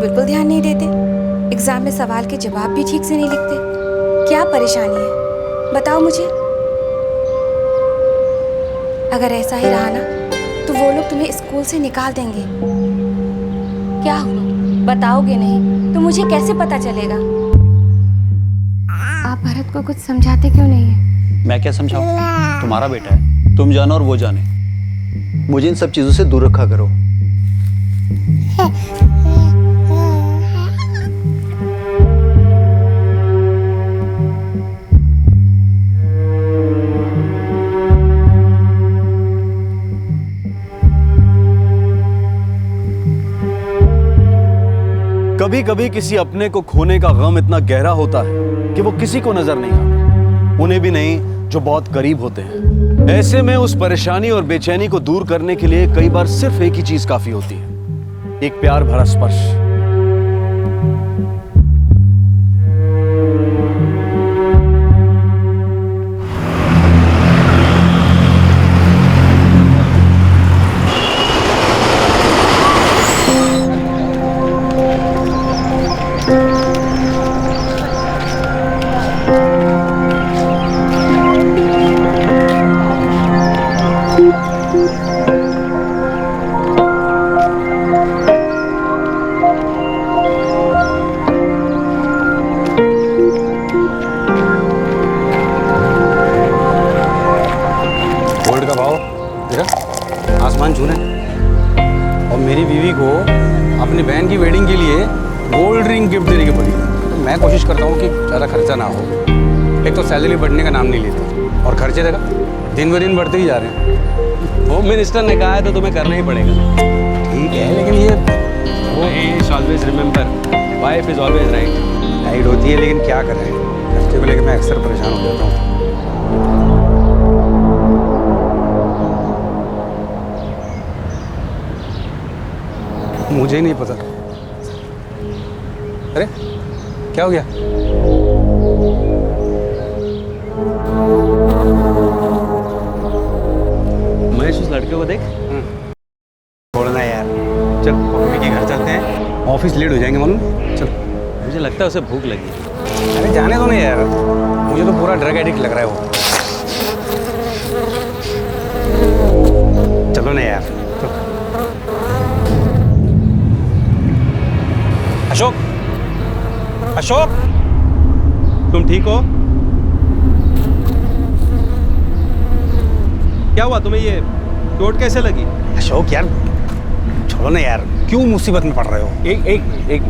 बिल्कुल ध्यान नहीं देते। एग्जाम में सवाल के जवाब भी ठीक से नहीं लिखते। क्या परेशानी है बताओ मुझे। अगर ऐसा ही रहा ना तो वो लोग तुम्हें स्कूल से निकाल देंगे। क्या हुआ बताओगे नहीं तो मुझे कैसे पता चलेगा। आप भरत को कुछ समझाते क्यों नहीं है? मैं क्या समझाऊं? तुम्हारा बेटा है, तुम जानो और वो जाने। मुझे इन सब चीजों से दूर रखा करो। कभी कभी किसी अपने को खोने का गम इतना गहरा होता है कि वो किसी को नजर नहीं आता, उन्हें भी नहीं जो बहुत करीब होते हैं। ऐसे में उस परेशानी और बेचैनी को दूर करने के लिए कई बार सिर्फ एक ही चीज काफी होती है, एक प्यार भरा स्पर्श। आसमान छूने और मेरी बीवी को अपनी बहन की वेडिंग के लिए गोल्ड रिंग गिफ्ट देने की पड़ी। तो मैं कोशिश करता हूँ कि ज़्यादा खर्चा ना हो। एक तो सैलरी बढ़ने का नाम नहीं लेती और खर्चे देखा दिन ब दिन बढ़ते ही जा रहे हैं। होम मिनिस्टर ने कहा है तो तुम्हें करना ही पड़ेगा। ठीक है लेकिन ये always remember wife is always right होती है, लेकिन क्या करें, खर्चे को लेकर मैं अक्सर परेशान हो जाता हूँ। मुझे ही नहीं पता। अरे क्या हो गया? महेश उस लड़के को देख। छोड़ना यार, चल मम्मी के घर चलते हैं, ऑफिस लेट हो जाएंगे मालूम। चल। मुझे लगता है उसे भूख लगी। अरे जाने दो ना यार, मुझे तो पूरा ड्रग एडिक्ट लग रहा है वो। चलो ना यार। अशोक, अशोक, तुम ठीक हो? क्या हुआ तुम्हें? ये चोट कैसे लगी? अशोक यार छोड़ो ना यार, क्यों मुसीबत में पड़ रहे हो? एक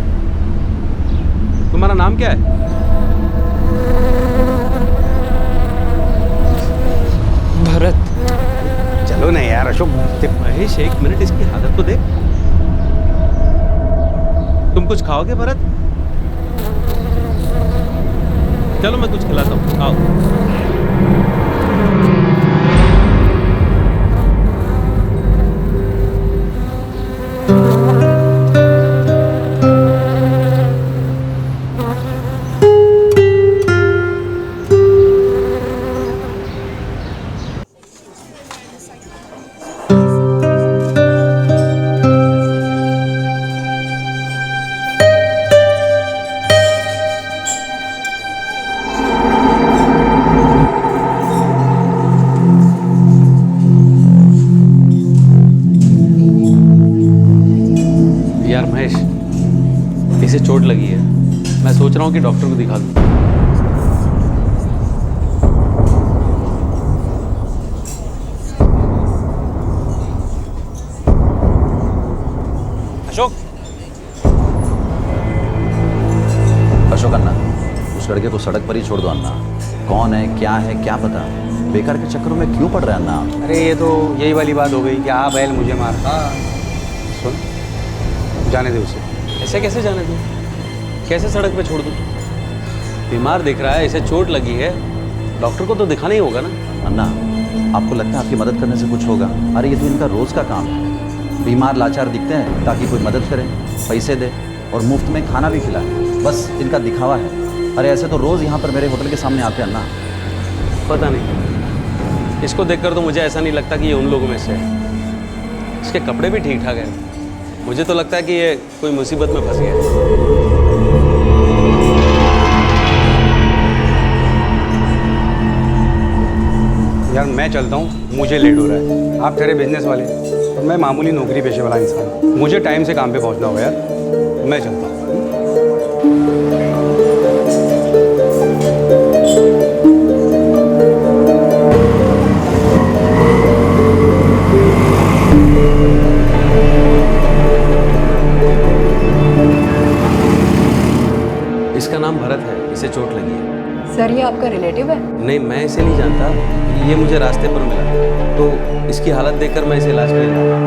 तुम्हारा नाम क्या है? भरत। चलो ना यार अशोक। महेश एक मिनट, इसकी हालत तो देख। तुम कुछ खाओगे भरत? चलो मैं कुछ खिलाता हूँ, आओ। यार महेश, इसे चोट लगी है। मैं सोच रहा हूँ कि डॉक्टर को दिखा दूँ। अशोक, अशोक अन्ना, उस लड़के को सड़क पर ही छोड़ दो अन्ना। कौन है क्या पता, बेकार के चक्करों में क्यों पड़ रहा है अन्ना? अरे ये तो यही वाली बात हो गई कि आ बैल मुझे मार। सुन, जाने दे उसे। ऐसे कैसे जाने दूँ? कैसे सड़क पे छोड़ दूँ? बीमार दिख रहा है, इसे चोट लगी है, डॉक्टर को तो दिखाना ही होगा ना। अन्ना, आपको लगता है आपकी मदद करने से कुछ होगा? अरे ये तो इनका रोज का काम है। बीमार लाचार दिखते हैं ताकि कोई मदद करे, पैसे दे और मुफ्त में खाना भी खिलाए, बस इनका दिखावा है। अरे ऐसे तो रोज यहाँ पर मेरे होटल के सामने आते हैं अन्ना। पता नहीं, इसको देखकर तो मुझे ऐसा नहीं लगता कि ये उन लोगों में से है। इसके कपड़े भी ठीक ठाक हैं, मुझे तो लगता है कि ये कोई मुसीबत में फंस गया है। यार मैं चलता हूँ, मुझे लेट हो रहा है। आप ठहरे बिजनेस वाले और मैं मामूली नौकरी पेशे वाला इंसान हूँ। मुझे टाइम से काम पे पहुँचना होगा यार, मैं चलता हूँ। इसका नाम भरत है, इसे चोट लगी है। सर ये आपका रिलेटिव है? नहीं, मैं इसे नहीं जानता, ये मुझे रास्ते पर मिला, तो इसकी हालत देखकर मैं इसे इलाज के लिए लाया।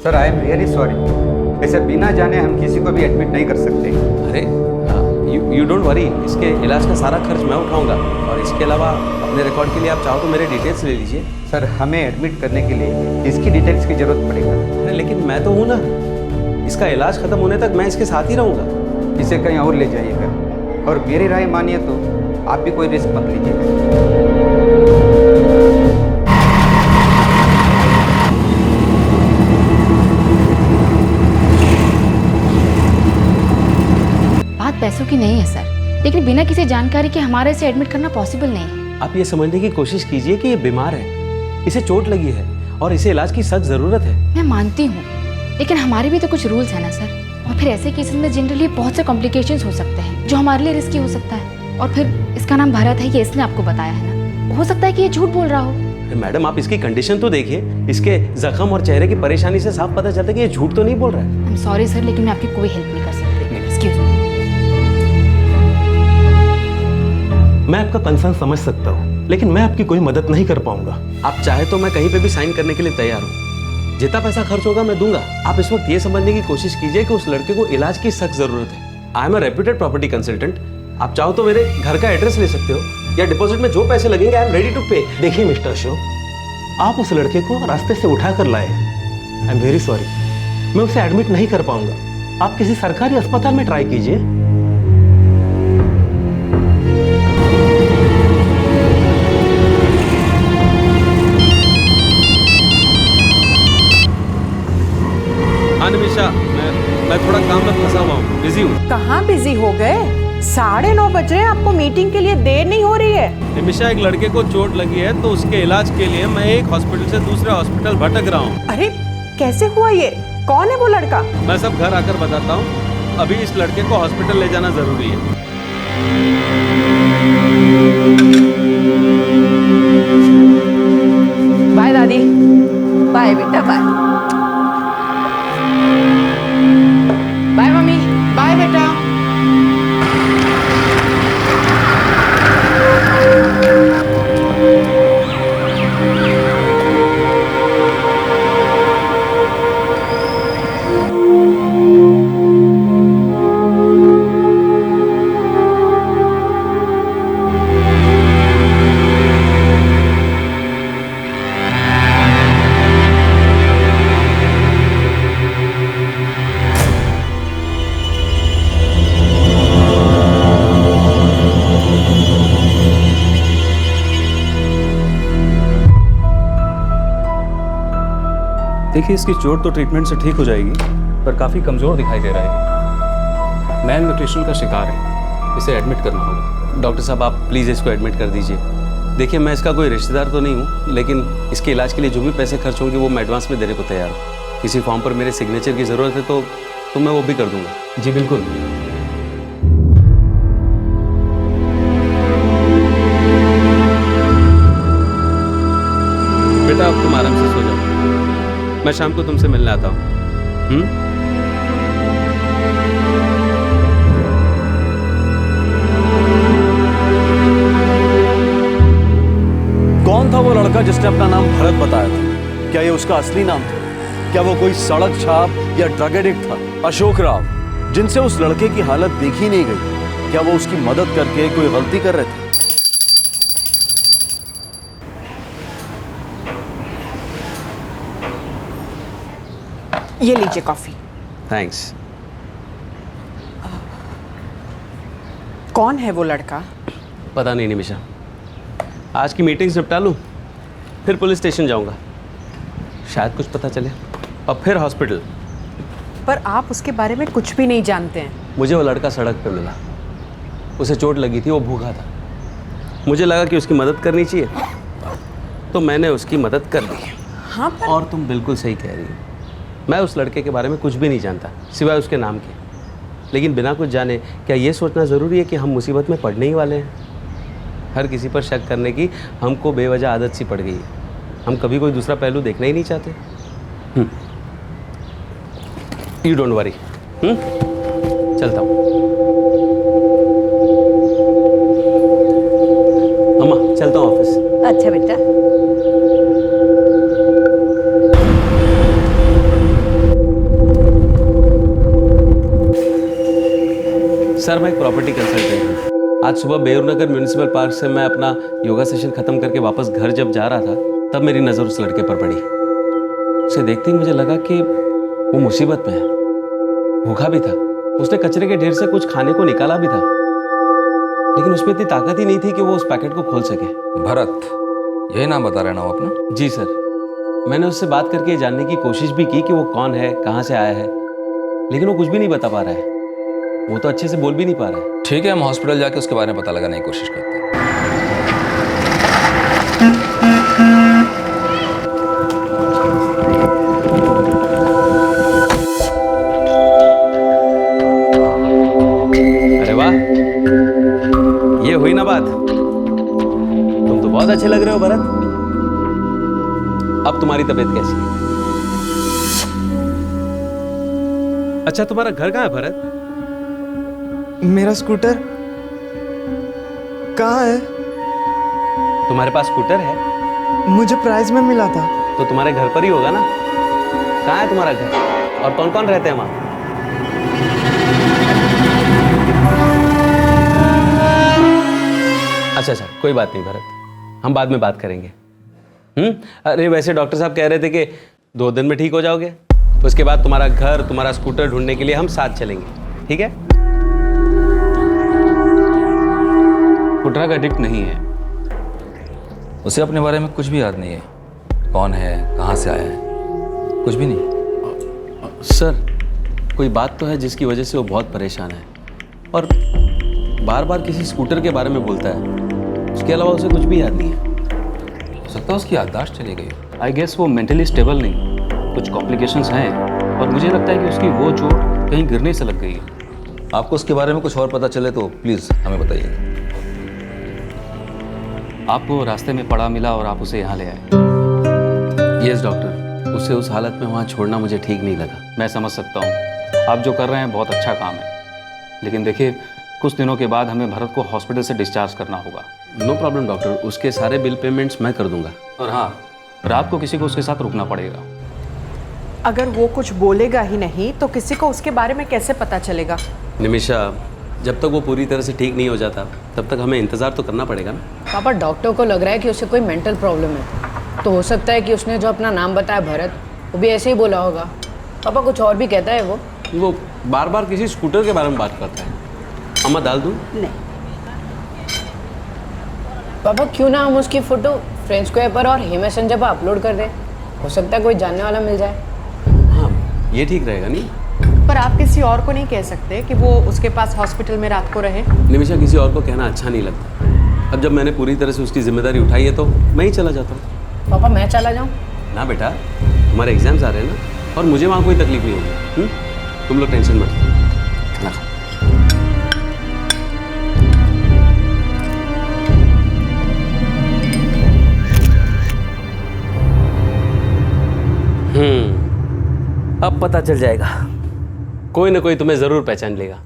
Sir I am really sorry, ऐसे बिना जाने हम किसी को भी एडमिट नहीं कर सकते। अरे यू डोंट वरी, इसके इलाज का सारा खर्च मैं उठाऊंगा, और इसके अलावा अपने रिकॉर्ड के लिए आप चाहो तो मेरे डिटेल्स ले लीजिए। सर हमें एडमिट करने के लिए इसकी डिटेल्स की जरूरत पड़ेगा। अरे लेकिन मैं तो हूँ ना, इसका इलाज खत्म होने तक मैं इसके साथ ही रहूँगा। इसे कहीं और ले जाइएगा, और मेरी राय मानिए तो आप भी कोई रिस्क मत लीजिएगा। बात पैसों की नहीं है सर, लेकिन बिना किसी जानकारी के हमारे इसे एडमिट करना पॉसिबल नहीं है। आप ये समझने की कोशिश कीजिए कि ये बीमार है, इसे चोट लगी है और इसे इलाज की सख्त ज़रूरत है। मैं मानती हूँ, लेकिन हमारे भी तो कुछ रूल्स हैं ना सर। और फिर ऐसे केसेस में जनरली बहुत से कॉम्प्लिकेशंस हो सकते हैं जो हमारे लिए रिस्की हो सकता है। और फिर इसका नाम भरत है, ये इसने आपको बताया है ना, हो सकता है कि ये झूठ बोल रहा हो। मैडम आप इसकी कंडीशन तो देखिए, इसके जख्म और चेहरे की परेशानी से साफ पता चलता है कि ये झूठ तो नहीं बोल रहा है। आई एम सॉरी सर, लेकिन मैं आपकी कोई हेल्प नहीं कर सकती। Excuse me. मैं आपका कंसर्न समझ सकता हूँ, लेकिन मैं आपकी कोई मदद नहीं कर पाऊंगा। आप चाहे तो मैं कहीं पे भी साइन करने के लिए तैयार हूँ, जितना पैसा खर्च होगा मैं दूंगा। आप इस वक्त ये समझने की कोशिश कीजिए कि उस लड़के को इलाज की सख्त जरूरत है। I am a reputed property consultant, आप चाहो तो मेरे घर का एड्रेस ले सकते हो, या डिपॉजिट में जो पैसे लगेंगे आई एम रेडी टू पे। देखिए मिस्टर अशोक, आप उस लड़के को रास्ते से उठा कर लाए हैं। आई एम वेरी सॉरी, मैं उसे एडमिट नहीं कर पाऊंगा। आप किसी सरकारी अस्पताल में ट्राई कीजिए। हाँ निमिषा, मैं थोड़ा काम में फंसा हुआ हूँ, बिजी हूँ। कहाँ बिजी हो गए? 9:30 बज रहे हैं, आपको मीटिंग के लिए देर नहीं हो रही है? निमिषा, एक लड़के को चोट लगी है तो उसके इलाज के लिए मैं एक हॉस्पिटल से दूसरे हॉस्पिटल भटक रहा हूँ। अरे कैसे हुआ ये? कौन है वो लड़का? मैं सब घर आकर बताता हूँ, अभी इस लड़के को हॉस्पिटल ले जाना जरूरी है। बाय दादी। बाय बेटा, बाय। Bye mummy. बाय बेटा। देखिए इसकी चोट तो ट्रीटमेंट से ठीक हो जाएगी, पर काफ़ी कमज़ोर दिखाई दे रहा है। मैल न्यूट्रिशन का शिकार है, इसे एडमिट करना होगा। डॉक्टर साहब आप प्लीज़ इसको एडमिट कर दीजिए। देखिए मैं इसका कोई रिश्तेदार तो नहीं हूँ, लेकिन इसके इलाज के लिए जो भी पैसे खर्च होंगे वो मैं एडवांस में देने को तैयार हूँ। किसी फॉर्म पर मेरे सिग्नेचर की ज़रूरत है तो मैं वो भी कर दूंगा। जी बिल्कुल। बेटा अब तुम आराम से सो जाओ, मैं शाम को तुमसे मिलने आता हूँ। कौन था वो लड़का जिसने अपना नाम भरत बताया था? क्या ये उसका असली नाम था? क्या वो कोई सड़क छाप या ड्रग एडिक्ट था? अशोक राव, जिनसे उस लड़के की हालत देखी नहीं गई, क्या वो उसकी मदद करके कोई गलती कर रहे थे? ये लीजिए कॉफी। थैंक्स। कौन है वो लड़का? पता नहीं निमिषा, आज की मीटिंग निपटा लूँ, फिर पुलिस स्टेशन जाऊंगा, शायद कुछ पता चले, और फिर हॉस्पिटल। पर आप उसके बारे में कुछ भी नहीं जानते हैं। मुझे वो लड़का सड़क पे मिला, उसे चोट लगी थी, वो भूखा था। मुझे लगा कि उसकी मदद करनी चाहिए, तो मैंने उसकी मदद कर दी। हाँ पर और तुम बिल्कुल सही कह रही हो, मैं उस लड़के के बारे में कुछ भी नहीं जानता सिवाय उसके नाम के। लेकिन बिना कुछ जाने क्या ये सोचना ज़रूरी है कि हम मुसीबत में पड़ने ही वाले हैं? हर किसी पर शक करने की हमको बेवजह आदत सी पड़ गई है। हम कभी कोई दूसरा पहलू देखना ही नहीं चाहते। यू डोंट वरी, चलता हूँ। अम्मा चलता हूँ ऑफिस। अच्छा बेटा। सर मैं एक प्रॉपर्टी कंसल्टेंट हूँ। आज सुबह बेउरनगर म्यूनिसिपल पार्क से मैं अपना योगा सेशन खत्म करके वापस घर जब जा रहा था, तब मेरी नज़र उस लड़के पर पड़ी। उसे देखते ही मुझे लगा कि वो मुसीबत में है। भूखा भी था, उसने कचरे के ढेर से कुछ खाने को निकाला भी था, लेकिन उसमें इतनी ताकत ही नहीं थी कि वो उस पैकेट को खोल सके। भरत, यही नाम बता रहे ना वो अपना? जी सर, मैंने उससे बात करके ये जानने की कोशिश भी की कि वो कौन है, कहाँ से आया है, लेकिन वो कुछ भी नहीं बता पा रहा है। वो तो अच्छे से बोल भी नहीं पा रहा है। ठीक है, हम हॉस्पिटल जाके उसके बारे में पता लगाने की कोशिश करते हैं। अरे वाह, ये हुई ना बात। तुम तो बहुत अच्छे लग रहे हो भरत। अब तुम्हारी तबीयत कैसी है? अच्छा, तुम्हारा घर कहाँ है भरत? मेरा स्कूटर कहाँ है? तुम्हारे पास स्कूटर है? मुझे प्राइज में मिला था। तो तुम्हारे घर पर ही होगा ना? कहाँ है तुम्हारा घर, और कौन कौन रहते हैं वहाँ? अच्छा, कोई बात नहीं भरत, हम बाद में बात करेंगे। अरे वैसे डॉक्टर साहब कह रहे थे कि 2 दिन में ठीक हो जाओगे, उसके बाद तुम्हारा घर, तुम्हारा स्कूटर ढूंढने के लिए हम साथ चलेंगे, ठीक है? वो ड्रग एडिक्ट नहीं है। उसे अपने बारे में कुछ भी याद नहीं है, कौन है, कहाँ से आया है, कुछ भी नहीं। सर, कोई बात तो है जिसकी वजह से वो बहुत परेशान है, और बार बार किसी स्कूटर के बारे में बोलता है। उसके अलावा उसे कुछ भी याद नहीं है। हो सकता है उसकी याददाश्त चली गई। आई गेस वो मेंटली स्टेबल नहीं, कुछ कॉम्प्लिकेशंस हैं, और मुझे लगता है कि उसकी वो चोट कहीं गिरने से लग गई है। आपको उसके बारे में कुछ और पता चले तो प्लीज़ हमें बताइए। आपको रास्ते में पड़ा मिला और आप उसे यहाँ ले आए। यस डॉक्टर, उसे उस हालत में वहाँ छोड़ना मुझे ठीक नहीं लगा। मैं समझ सकता हूँ, आप जो कर रहे हैं बहुत अच्छा काम है, लेकिन देखिए कुछ दिनों के बाद हमें भरत को हॉस्पिटल से डिस्चार्ज करना होगा। नो प्रॉब्लम डॉक्टर, उसके सारे बिल पेमेंट्स मैं कर दूंगा। और हाँ, रात को किसी को उसके साथ रुकना पड़ेगा। अगर वो कुछ बोलेगा ही नहीं तो किसी को उसके बारे में कैसे पता चलेगा? निमिषा, जब तक वो पूरी तरह से ठीक नहीं हो जाता तब तक हमें इंतज़ार तो करना पड़ेगा ना। पापा, डॉक्टर को लग रहा है कि उसे कोई मेंटल प्रॉब्लम है, तो हो सकता है कि उसने जो अपना नाम बताया भरत, वो भी ऐसे ही बोला होगा। पापा, कुछ और भी कहता है वो बार बार किसी स्कूटर के बारे में बात करता है। अम्मा डाल दूँ? नहीं पापा, क्यों ना हम उसकी फ़ोटो फ्रेंड स्क्वायर पर और हे मैसेंजर पर अपलोड कर दें, हो सकता है कोई जानने वाला मिल जाए। हाँ, ये ठीक रहेगा नहीं? पर आप किसी और को नहीं कह सकते कि वो उसके पास हॉस्पिटल में रात को रहे? निमिषा, किसी और को कहना अच्छा नहीं लगता। अब जब मैंने पूरी तरह से उसकी जिम्मेदारी उठाई है तो मैं ही चला जाता हूँ। पापा, मैं चला जाऊँ? ना बेटा, तुम्हारे एग्जाम्स आ रहे हैं ना, और मुझे वहाँ कोई तकलीफ नहीं होगी। तुम लोग टेंशन मत लो। खाना खाओ। अब पता चल जाएगा, कोई ना कोई तुम्हें जरूर पहचान लेगा।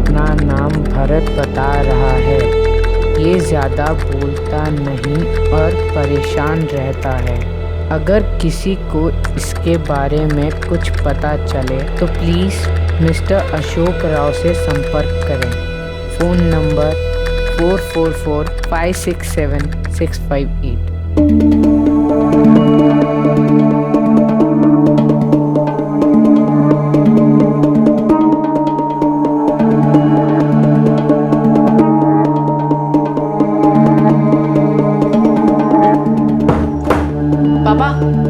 अपना नाम भरत बता रहा है। ये ज़्यादा बोलता नहीं और परेशान रहता है। अगर किसी को इसके बारे में कुछ पता चले तो प्लीज़ मिस्टर अशोक राव से संपर्क करें। Phone number 444567 658। पापा,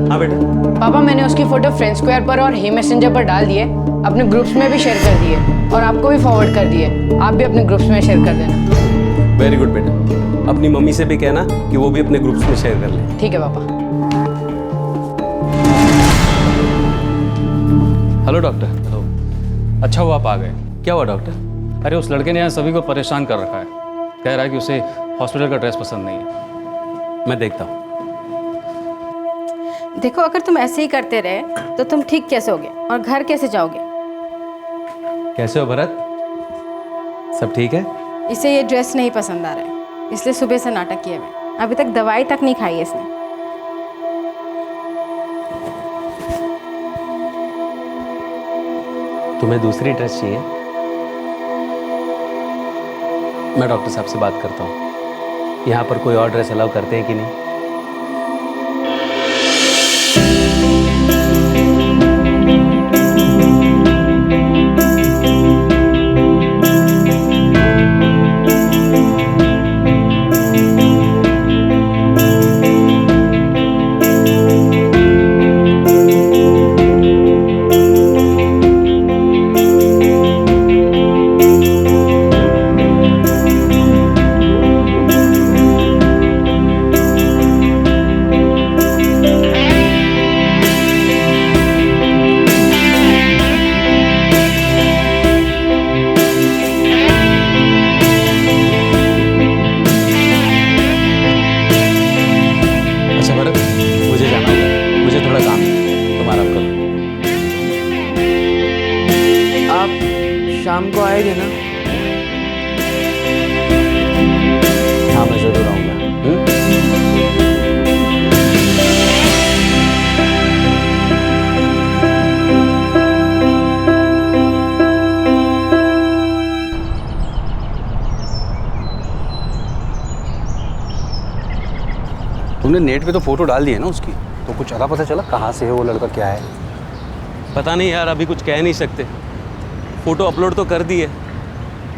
हाँ बेटा, पापा मैंने उसकी फोटो फ्रेंड स्क्वायर पर और ही मैसेंजर पर डाल दिए, अपने ग्रुप्स में भी शेयर कर दिए और आपको भी फॉरवर्ड कर दिए। आप भी अपने ग्रुप्स में शेयर कर देना। वेरी गुड बेटा। अपनी मम्मी से भी कहना कि वो भी अपने ग्रुप्स में शेयर कर ले। ठीक है पापा। Hello doctor. हेलो। अच्छा हुआ आप आ गए। क्या हुआ डॉक्टर? अरे उस लड़के ने यहाँ सभी को परेशान कर रखा है। कह रहा है कि उसे हॉस्पिटल का ड्रेस पसंद नहीं है। मैं देखता हूँ। देखो, अगर तुम ऐसे ही करते रहे तो तुम ठीक कैसे होगे और घर कैसे जाओगे? कैसे हो भरत? सब ठीक है? इसे ये ड्रेस नहीं पसंद आ रहा है, इसलिए सुबह से नाटक किए हुए। अभी तक दवाई तक नहीं खाई है इसने। तुम्हें दूसरी ड्रेस चाहिए? मैं डॉक्टर साहब से बात करता हूँ, यहाँ पर कोई और ड्रेस अलाउ करते हैं कि नहीं। शाम को आएंगे ना? हाँ, मैं जरूर आऊँगा। तुमने नेट पे तो फोटो डाल दी है ना उसकी, तो कुछ अता पता चला कहाँ से है वो लड़का, क्या है? पता नहीं यार, अभी कुछ कह नहीं सकते। फ़ोटो अपलोड तो कर दी है,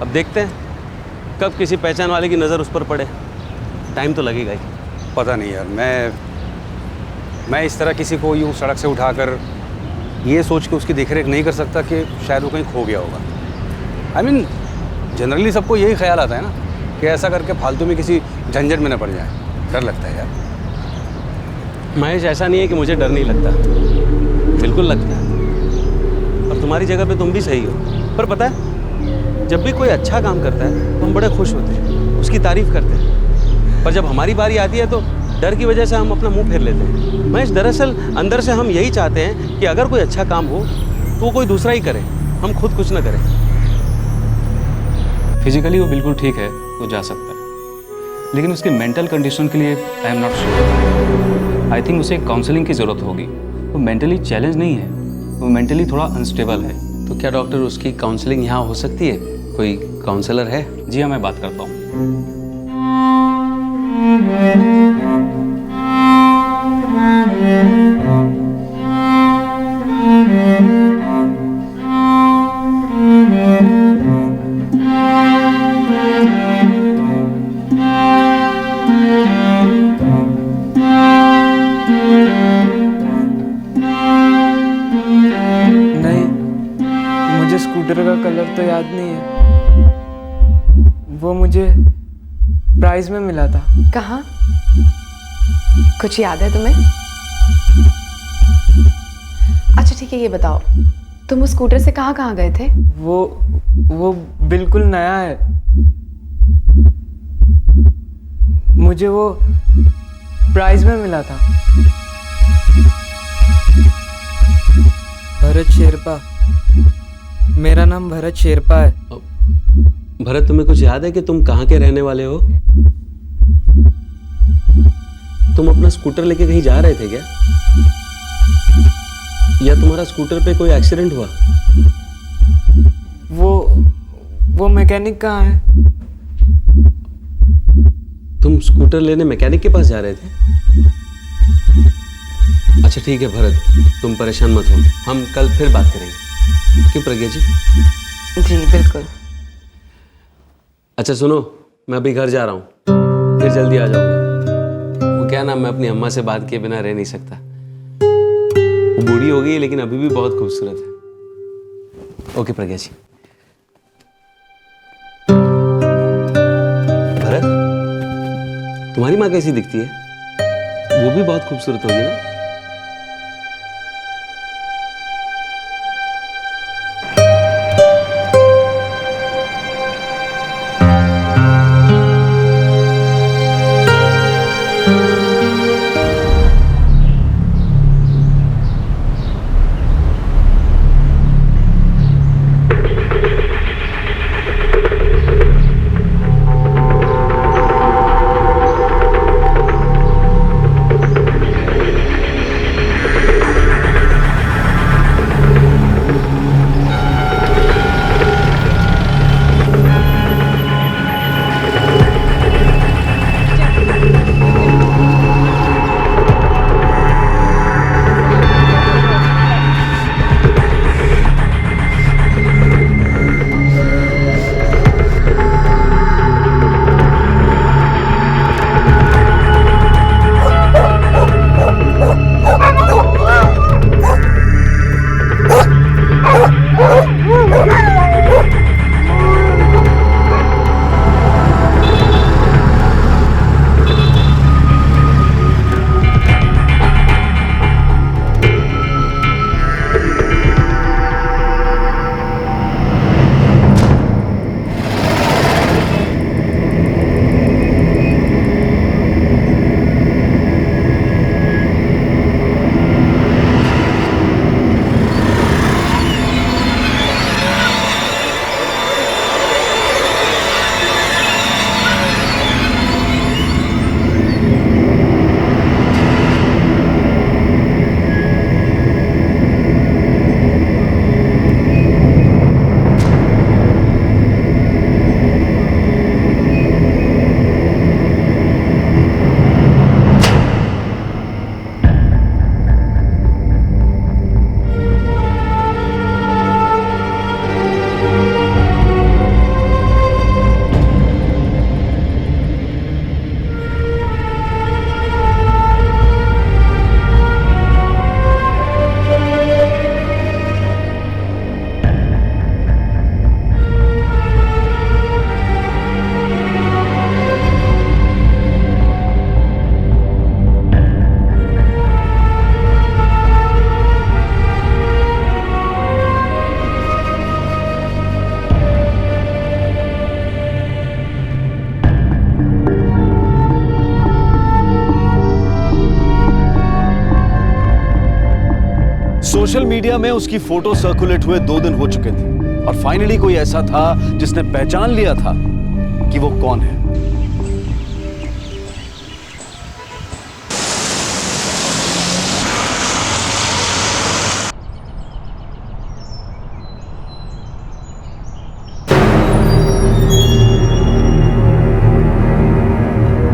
अब देखते हैं कब किसी पहचान वाले की नज़र उस पर पड़े। टाइम तो लगेगा ही। पता नहीं यार, मैं इस तरह किसी को यूँ सड़क से उठाकर ये सोच के उसकी देखरेख नहीं कर सकता कि शायद वो कहीं खो गया होगा। I mean, जनरली सबको यही ख्याल आता है ना कि ऐसा करके फालतू में किसी झंझट में न पड़ जाए। डर लगता है यार। महेश, ऐसा नहीं है कि मुझे डर नहीं लगता, बिल्कुल लगता है। और तुम्हारी जगह पे तुम भी सही हो। पर पता है, जब भी कोई अच्छा काम करता है तो हम बड़े खुश होते हैं, उसकी तारीफ करते हैं। पर जब हमारी बारी आती है तो डर की वजह से हम अपना मुंह फेर लेते हैं। महेश, दरअसल अंदर से हम यही चाहते हैं कि अगर कोई अच्छा काम हो तो वो कोई दूसरा ही करे, हम खुद कुछ ना करें। फिजिकली वो बिल्कुल ठीक है, वो जा सकता है, लेकिन उसकी मेंटल कंडीशन के लिए I am not sure. I think उसे काउंसलिंग की ज़रूरत होगी। वो मेंटली चैलेंज नहीं है, वो मेंटली थोड़ा अनस्टेबल है। तो क्या डॉक्टर, उसकी काउंसलिंग यहाँ हो सकती है? कोई काउंसलर है? जी हाँ, मैं बात करता हूँ। स्कूटर का कलर तो याद नहीं है, वो मुझे प्राइज में मिला था। कहाँ? कुछ याद है तुम्हें? अच्छा ठीक है, ये बताओ तुम उस स्कूटर से कहाँ कहाँ गए थे? वो बिल्कुल नया है, मुझे वो प्राइज में मिला था। भरत शेरपा, मेरा नाम भरत शेरपा है। भरत, तुम्हें कुछ याद है कि तुम कहाँ के रहने वाले हो? तुम अपना स्कूटर लेके कहीं जा रहे थे क्या? या तुम्हारा स्कूटर पे कोई एक्सीडेंट हुआ? वो मैकेनिक कहाँ है? तुम स्कूटर लेने मैकेनिक के पास जा रहे थे? अच्छा ठीक है भरत, तुम परेशान मत हो, हम कल फिर बात करेंगे। क्यों प्रज्ञा जी? जी बिल्कुल। अच्छा सुनो, मैं अभी घर जा रहा हूँ, फिर जल्दी आ जाऊंगा। वो क्या ना, मैं अपनी अम्मा से बात किए बिना रह नहीं सकता। वो बूढ़ी हो गई है लेकिन अभी भी बहुत खूबसूरत है। ओके प्रज्ञा जी। भरत, तुम्हारी माँ कैसी दिखती है? वो भी बहुत खूबसूरत होगी ना? सोशल मीडिया में उसकी फोटो सर्कुलेट हुए 2 दिन हो चुके थे और फाइनली कोई ऐसा था जिसने पहचान लिया था कि वो कौन है।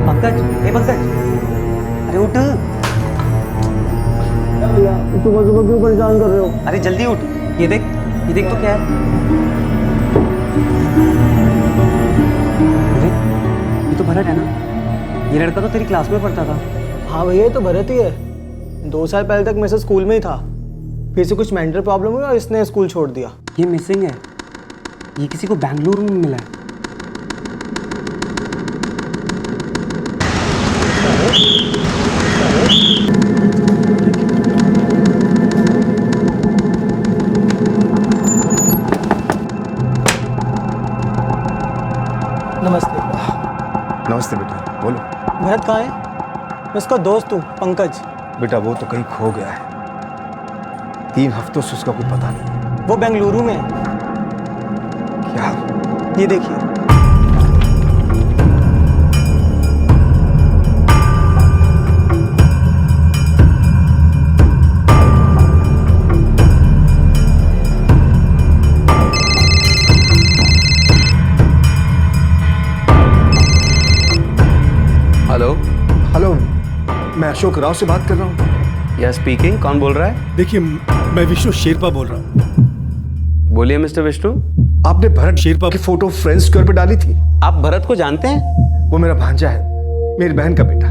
पंकज, हे पंकज, अरे उठ। सुबह सुबह क्यों परेशान कर रहे हो? अरे जल्दी उठ, ये देख तो क्या है। अरे ये तो भरत है ना? ये लड़का तो तेरी क्लास में पढ़ता था। हाँ भैया, ये तो भरत ही है। 2 साल पहले तक मेरे से स्कूल में ही था, फिर से कुछ मेंटल प्रॉब्लम हुई और इसने स्कूल छोड़ दिया। ये मिसिंग है, ये किसी को बेंगलुरु में मिला है। नमस्ते। नमस्ते बेटा, बोलो। भरत कहाँ है? मैं उसका दोस्त हूँ, पंकज। बेटा वो तो कहीं खो गया है, 3 हफ्तों से उसका कोई पता नहीं। वो बेंगलुरु में है। क्या? ये देखिए। हेलो। हेलो, मैं अशोक राव से बात कर रहा हूँ। या स्पीकिंग, कौन बोल रहा है? देखिए, मैं विष्णु शेरपा बोल रहा हूँ। बोलिए मिस्टर विष्णु। आपने भरत शेरपा की फोटो फ्रेंड्स स्क्वायर पे डाली थी। आप भरत को जानते हैं? वो मेरा भांजा है, मेरी बहन का बेटा।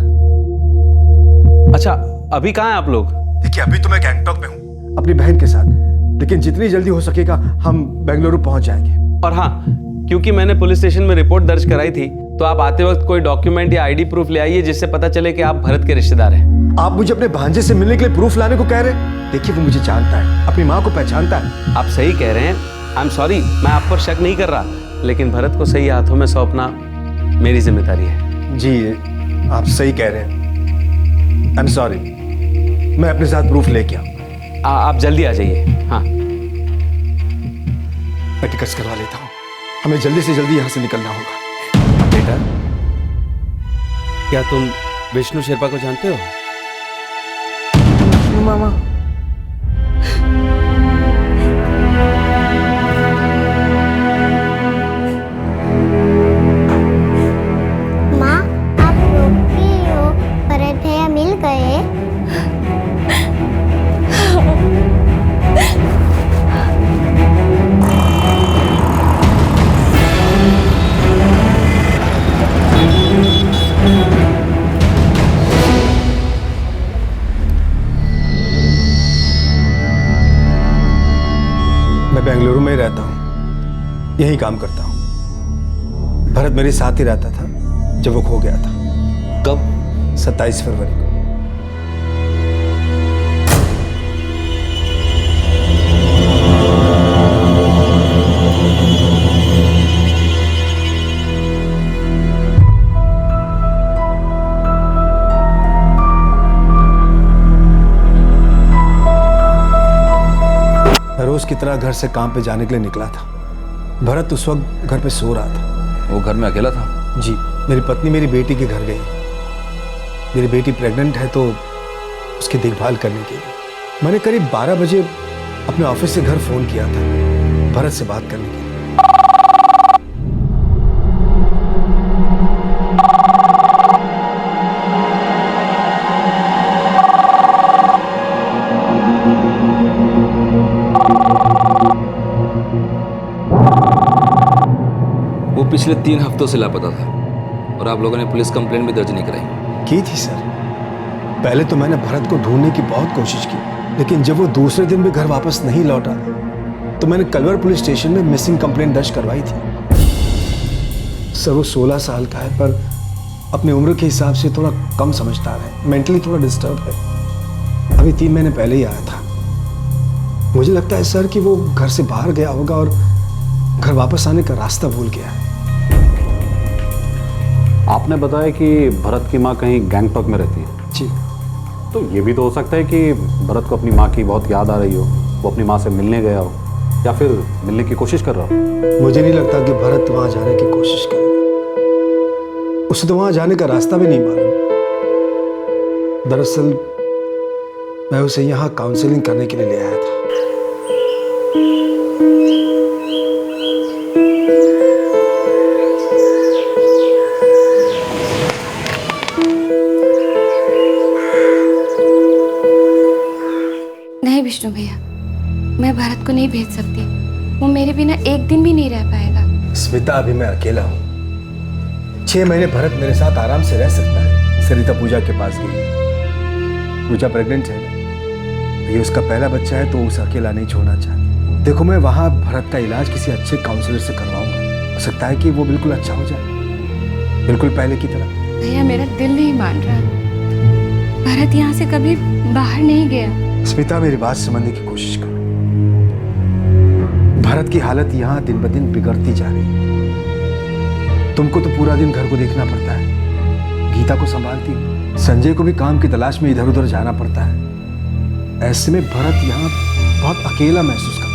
अच्छा, अभी कहाँ हैं आप लोग? देखिए, अभी तो मैं गैंगटॉक में हूँ अपनी बहन के साथ, लेकिन जितनी जल्दी हो सकेगा हम बेंगलुरु पहुंच जाएंगे। और हाँ, क्योंकि मैंने पुलिस स्टेशन में रिपोर्ट दर्ज कराई थी, तो आप आते वक्त कोई डॉक्यूमेंट या आईडी प्रूफ ले आइए जिससे पता चले कि आप भरत के रिश्तेदार हैं। आप मुझे अपने भांजे से मिलने के लिए प्रूफ लाने को कह रहे हैं? देखिए, वो मुझे जानता है, अपनी माँ को पहचानता है। आप सही कह रहे हैं, आई एम सॉरी, मैं आप पर शक नहीं कर रहा, लेकिन भरत को सही हाथों में सौंपना मेरी जिम्मेदारी है। जी, आप सही कह रहे हैं। आई एम सॉरी, मैं अपने साथ प्रूफ लेके आऊँ। आप जल्दी आ जाइए। हाँ, मैं टिकट्स करवा लेता हूँ, हमें जल्दी से जल्दी यहाँ से निकलना होगा। बेटा, क्या तुम विष्णु शेरपा को जानते हो? मामा, माँ, आप रोकी हो, भरत भैया मिल गए। मैं बेंगलुरु में ही रहता हूँ, यहीं काम करता हूँ। भरत मेरे साथ ही रहता था जब वो खो गया था। कब? 27 फरवरी को। रोज की तरह घर से काम पे जाने के लिए निकला था। भरत उस वक्त घर पे सो रहा था। वो घर में अकेला था? जी, मेरी पत्नी मेरी बेटी के घर गई। मेरी बेटी प्रेग्नेंट है तो उसकी देखभाल करने के लिए मैंने करीब 12 बजे अपने ऑफिस से घर फोन किया था भरत से बात करने के लिए। वो पिछले 3 हफ्तों से लापता था और आप लोगों ने पुलिस कंप्लेंट भी दर्ज नहीं कराई? की थी सर। पहले तो मैंने भरत को ढूंढने की बहुत कोशिश की, लेकिन जब वो दूसरे दिन भी घर वापस नहीं लौटा तो मैंने कलवर पुलिस स्टेशन में मिसिंग कंप्लेंट दर्ज करवाई थी। सर, वो 16 साल का है, पर अपनी उम्र के हिसाब से थोड़ा कम समझदार है, मेंटली थोड़ा डिस्टर्ब है। अभी 3 महीने पहले ही आया था। मुझे लगता है सर कि वो घर से बाहर गया होगा और घर वापस आने का रास्ता भूल गया है। आपने बताया कि भरत की माँ कहीं गैंगटॉक में रहती है। जी। तो ये भी तो हो सकता है कि भरत को अपनी माँ की बहुत याद आ रही हो, वो अपनी माँ से मिलने गया हो या फिर मिलने की कोशिश कर रहा हो। मुझे नहीं लगता कि भरत वहां जाने की कोशिश करेगा। उसे तो वहां जाने का रास्ता भी नहीं मालूम। दरअसल मैं उसे यहाँ काउंसलिंग करने के लिए ले आया था। नहीं विष्णु भैया, मैं भरत को नहीं भेज सकती। वो मेरे बिना एक दिन भी नहीं रह पाएगा। स्मिता, अभी मैं अकेला हूँ। 6 महीने भरत मेरे साथ आराम से रह सकता है। सरिता पूजा के पास गई। पूजा प्रेग्नेंट है, ये उसका पहला बच्चा है, तो उसे अकेला नहीं छोड़ना चाहती। देखो, मैं वहाँ भरत का इलाज किसी अच्छे काउंसलर से करवाऊंगा। हो सकता है कि वो बिल्कुल अच्छा हो जाए, बिल्कुल पहले की तरह। भैया, मेरा दिल नहीं मान रहा। भरत यहाँ से कभी बाहर नहीं गया। स्मिता, मेरी बात समझने की कोशिश करो। भरत की हालत यहाँ दिन ब दिन बिगड़ती जा रही है। तुमको तो पूरा दिन घर को देखना पड़ता है, गीता को संभालती हो, संजय को भी काम की तलाश में इधर उधर जाना पड़ता है। ऐसे में भरत यहाँ बहुत अकेला महसूस करता है।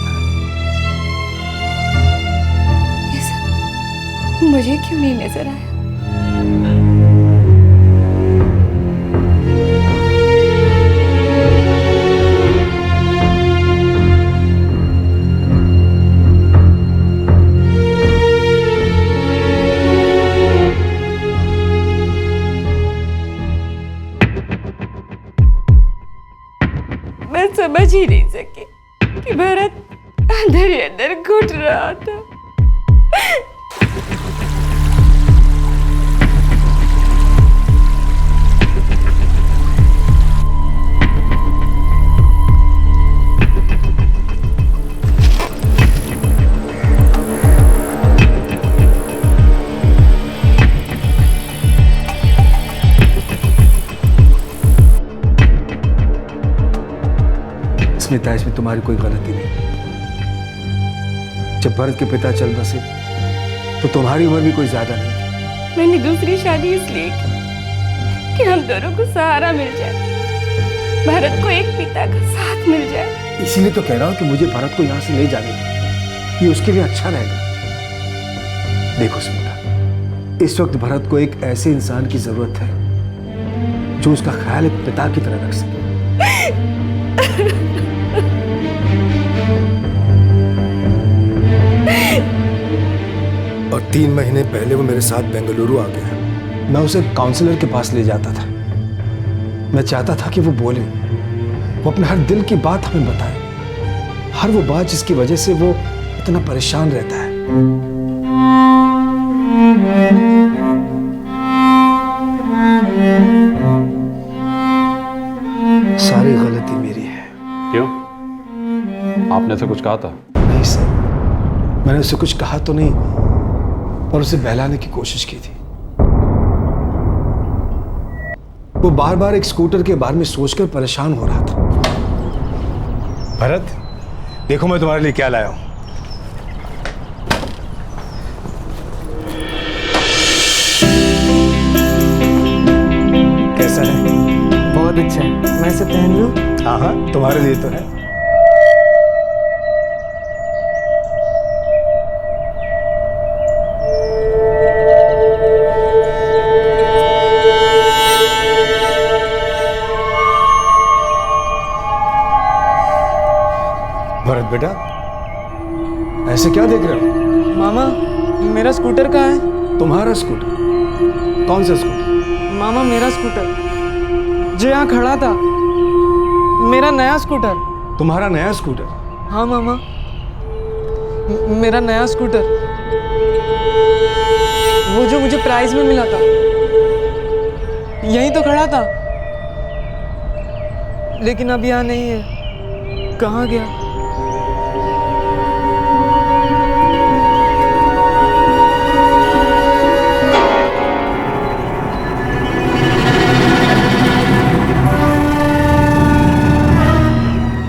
मुझे क्यों नहीं नजर आया? मैं समझ ही नहीं सकी कि भरत अंदर ही अंदर घुट रहा था। स्मिता, इसमें तुम्हारी कोई गलती नहीं। जब भरत के पिता चल बसे तो तुम्हारी उम्र भी कोई ज्यादा नहीं थी। मैंने दूसरी शादी इसलिए की कि हम दोनों को सहारा मिल जाए, भरत को एक पिता का साथ मिल जाए। इसीलिए तो कह रहा हूं कि मुझे भरत को यहां से ले जाने दो, ये उसके लिए अच्छा रहेगा। देखो स्मिता, इस वक्त भरत को एक ऐसे इंसान की जरूरत है जो उसका ख्याल एक पिता की तरह रख सके। और 3 महीने पहले वो मेरे साथ बेंगलुरु आ गया। मैं उसे काउंसलर के पास ले जाता था। मैं चाहता था कि वो बोले, वो अपने हर दिल की बात हमें बताए, हर वो बात जिसकी वजह से वो इतना परेशान रहता है। सारी गलती मेरी है। क्यों? आपने से कुछ कहा था? नहीं सर, मैंने उसे कुछ कहा तो नहीं, पर उसे बहलाने की कोशिश की थी। वो बार बार एक स्कूटर के बारे में सोचकर परेशान हो रहा था। भरत, देखो मैं तुम्हारे लिए क्या लाया हूं। कैसा है? बहुत अच्छा है। मैं इसे पहन लूं? हाँ हाँ, तुम्हारे लिए तो है। भरत बेटा, ऐसे क्या देख रहे हो? मामा, मेरा स्कूटर कहाँ है? तुम्हारा स्कूटर? कौन सा स्कूटर? मामा, मेरा स्कूटर जो यहाँ खड़ा था, मेरा नया स्कूटर। तुम्हारा नया स्कूटर? हाँ मामा, मेरा नया स्कूटर, वो जो मुझे प्राइज में मिला था, यहीं तो खड़ा था, लेकिन अब यहाँ नहीं है। कहाँ गया?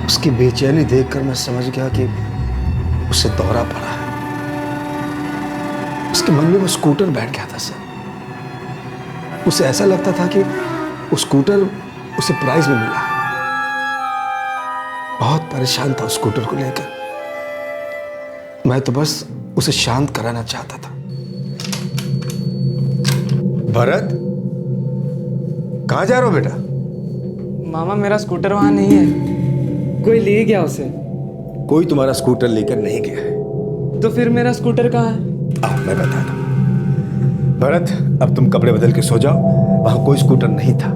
उसकी बेचैनी देखकर मैं समझ गया कि उसे दौरा पड़ा है। उसके मन में वो स्कूटर बैठ गया था सर। उसे ऐसा लगता था कि वो स्कूटर उसे प्राइज में मिला है। बहुत परेशान था उस स्कूटर को लेकर। मैं तो बस उसे शांत कराना चाहता था। भरत, कहां जा रहे हो बेटा? मामा, मेरा स्कूटर वहां नहीं है, कोई ले गया उसे। कोई तुम्हारा स्कूटर लेकर नहीं गया है। तो फिर मेरा स्कूटर कहाँ है? मैं बता दूं। भरत, अब तुम कपड़े बदल के सो जाओ। वहां कोई स्कूटर नहीं था।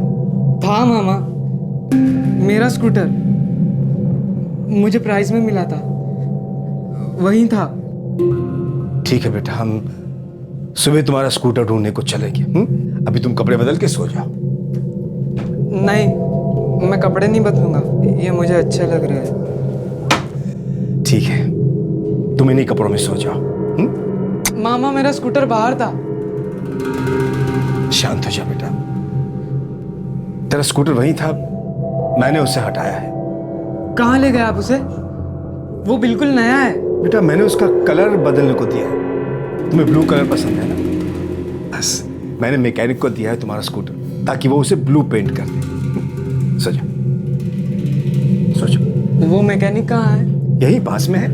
था मामा, मेरा स्कूटर मुझे प्राइज में मिला था, वहीं था। ठीक है बेटा, हम सुबह तुम्हारा स्कूटर ढूंढने को चलेंगे। अभी तुम कपड़े बदल के सो जाओ। नहीं, मैं कपड़े नहीं बदलूंगा, ये मुझे अच्छा लग रहा है। ठीक है, तुम इन्हीं कपड़ों में सो जाओ। मामा, मेरा स्कूटर बाहर था। शांत हो जा बेटा, तेरा स्कूटर वहीं था, मैंने उसे हटाया है। कहाँ ले गए आप उसे? वो बिल्कुल नया है। बेटा, मैंने उसका कलर बदलने को दिया है। तुम्हें ब्लू कलर पसंद है ना? बस मैंने मैकेनिक को दिया है तुम्हारा स्कूटर, ताकि वो उसे ब्लू पेंट कर दे। सो जा, सो जा। वो मैकेनिक कहाँ है? यही पास में है।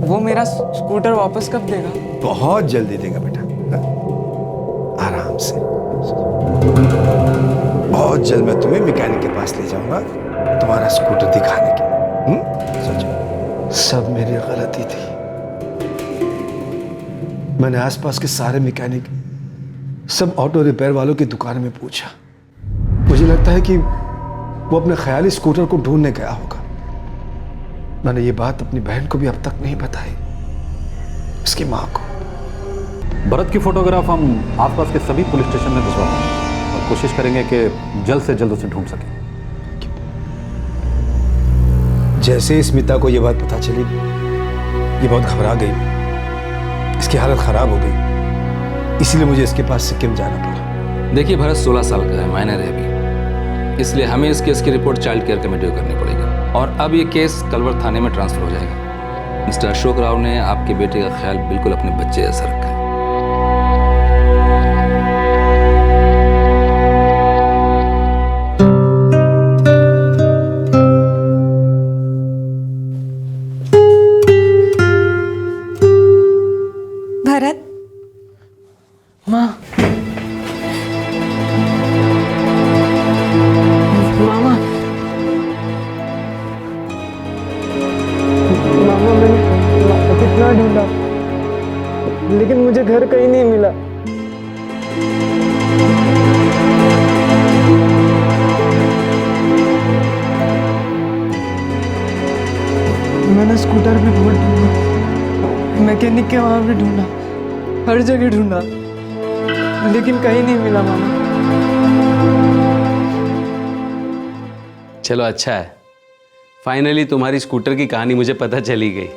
वो मेरा स्कूटर वापस कब देगा? बहुत जल्दी देगा बेटा, आराम से। बहुत जल्द मैं तुम्हें मैकेनिक के पास ले जाऊंगा तुम्हारा स्कूटर दिखाने के। सोचो, सब मेरी गलती थी। मैंने आसपास के सारे मैकेनिक, सब ऑटो रिपेयर वालों की दुकान में पूछा। मुझे लगता है कि वो अपने ख्याली स्कूटर को ढूंढने गया होगा। मैंने ये बात अपनी बहन को भी अब तक नहीं बताई, उसकी माँ को। भरत की फोटोग्राफ हम आसपास के सभी पुलिस स्टेशन में भिजवाते हैं और कोशिश करेंगे कि जल्द से जल्द उसे ढूंढ सकें। जैसे ही स्मिता को ये बात पता चली, ये बहुत घबरा गई, इसकी हालत खराब हो गई, इसीलिए मुझे इसके पास सिक्किम जाना पड़ा। देखिए भरत 16 साल का है, माइनर है अभी, इसलिए हमें इस केस की रिपोर्ट चाइल्ड केयर कमेटी को करनी पड़ेगी और अब ये केस कलवर थाने में ट्रांसफर हो जाएगा। मिस्टर अशोक राव ने आपके बेटे का ख्याल बिल्कुल अपने बच्चे जैसा रखा है। भरत, माँ, मामा, मामा मैंने कितना ढूंढा लेकिन मुझे घर कहीं नहीं मिला। मैंने स्कूटर भी बहुत ढूंढा, मैकेनिक के वहां भी ढूंढा, हर जगह ढूंढा लेकिन कहीं नहीं मिला मामा। चलो अच्छा है, फाइनली तुम्हारी स्कूटर की कहानी मुझे पता चली गई।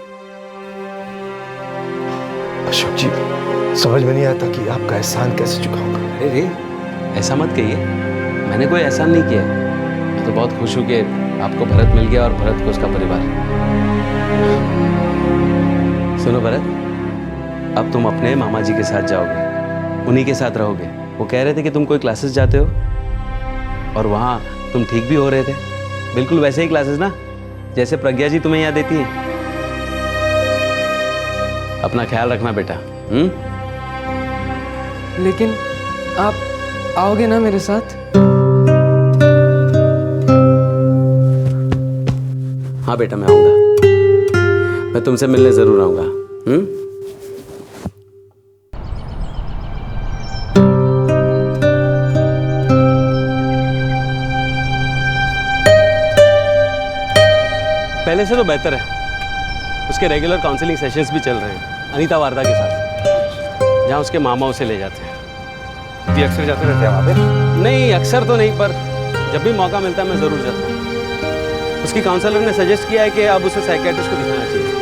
अशोक जी, समझ में नहीं आता कि आपका एहसान कैसे चुकाऊंगा। अरे ऐसा मत कहिए, मैंने कोई एहसान नहीं किया। मैं तो बहुत खुश हूँ कि आपको भरत मिल गया और भरत को उसका परिवार। सुनो भरत, अब तुम अपने मामा जी के साथ जाओगे, उन्हीं के साथ रहोगे। वो कह रहे थे कि तुम कोई क्लासेस जाते हो और वहाँ तुम ठीक भी हो रहे थे, बिल्कुल वैसे ही क्लासेस ना जैसे प्रज्ञा जी तुम्हें यहाँ देती हैं। अपना ख्याल रखना बेटा। लेकिन आप आओगे ना मेरे साथ? हाँ बेटा, मैं आऊँगा, मैं तुमसे मिलने ज़रूर आऊँगा। पहले से तो बेहतर है, उसके रेगुलर काउंसलिंग सेशंस भी चल रहे हैं अनीता वारदा के साथ, जहाँ उसके मामा उसे ले जाते हैं। जी अक्सर जाते रहते हैं वहाँ पे? नहीं, अक्सर तो नहीं, पर जब भी मौका मिलता है मैं ज़रूर जाता हूँ। उसकी काउंसलर ने सजेस्ट किया है कि अब उसे साइकियाट्रिस्ट को दिखाना चाहिए,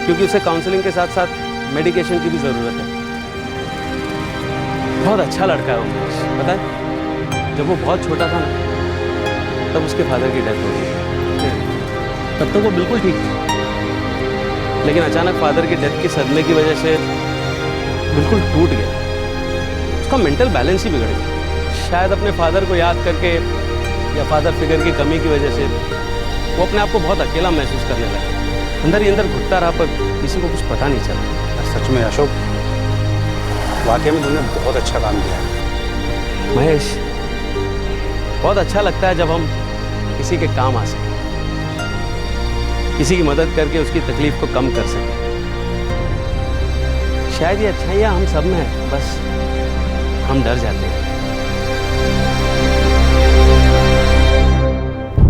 क्योंकि उसे काउंसलिंग के साथ साथ मेडिकेशन की भी ज़रूरत है। बहुत अच्छा लड़का है उमेश, पता है जब वो बहुत छोटा था ना, तब उसके फादर की डेथ हो गई। तब तो वो बिल्कुल ठीक था, लेकिन अचानक फादर की डेथ के सदमे की वजह से बिल्कुल टूट गया। उसका मेंटल बैलेंस ही बिगड़ गया। शायद अपने फादर को याद करके या फादर फिगर की कमी की वजह से वो अपने आप को बहुत अकेला महसूस करने लगा। अंदर ही अंदर घुटता रहा, पर किसी को कुछ पता नहीं चला। सच में अशोक, वाकई में तुमने बहुत अच्छा काम किया है। महेश, बहुत अच्छा लगता है जब हम किसी के काम आ सकें, किसी की मदद करके उसकी तकलीफ को कम कर सकें। शायद ये अच्छाइयाँ हम सब में है, बस हम डर जाते हैं।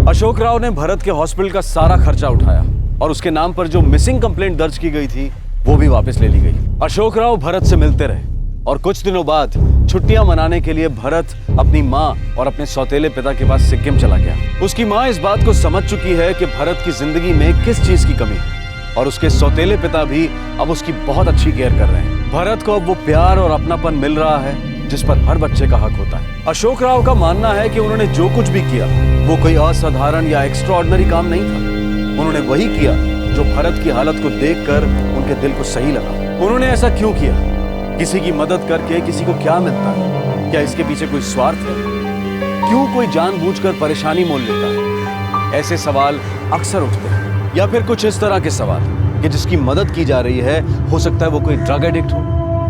अशोक राव ने भरत के हॉस्पिटल का सारा खर्चा उठाया और उसके नाम पर जो मिसिंग कंप्लेंट दर्ज की गई थी वो भी वापस ले ली गई। अशोक राव भरत से मिलते रहे और कुछ दिनों बाद छुट्टियां मनाने के लिए भरत अपनी माँ और अपने सौतेले पिता के पास सिक्किम चला गया। उसकी माँ इस बात को समझ चुकी है कि भरत की जिंदगी में किस चीज की कमी है और उसके सौतेले पिता भी अब उसकी बहुत अच्छी केयर कर रहे हैं। भरत को अब वो प्यार और अपनापन मिल रहा है जिस पर हर बच्चे का हक होता है। अशोक राव का मानना है कि उन्होंने जो कुछ भी किया वो कोई असाधारण या एक्स्ट्राऑर्डिनरी काम नहीं था। उन्होंने वही किया जो भरत की हालत को देखकर उनके दिल को सही लगा। उन्होंने ऐसा क्यों किया? किसी की मदद करके किसी को क्या मिलता है? क्या इसके पीछे कोई स्वार्थ है? क्यों कोई जानबूझकर परेशानी मोल लेता है? ऐसे सवाल अक्सर उठते हैं। या फिर कुछ इस तरह के सवाल कि जिसकी मदद की जा रही है हो सकता है वो कोई ड्रग एडिक्ट हो,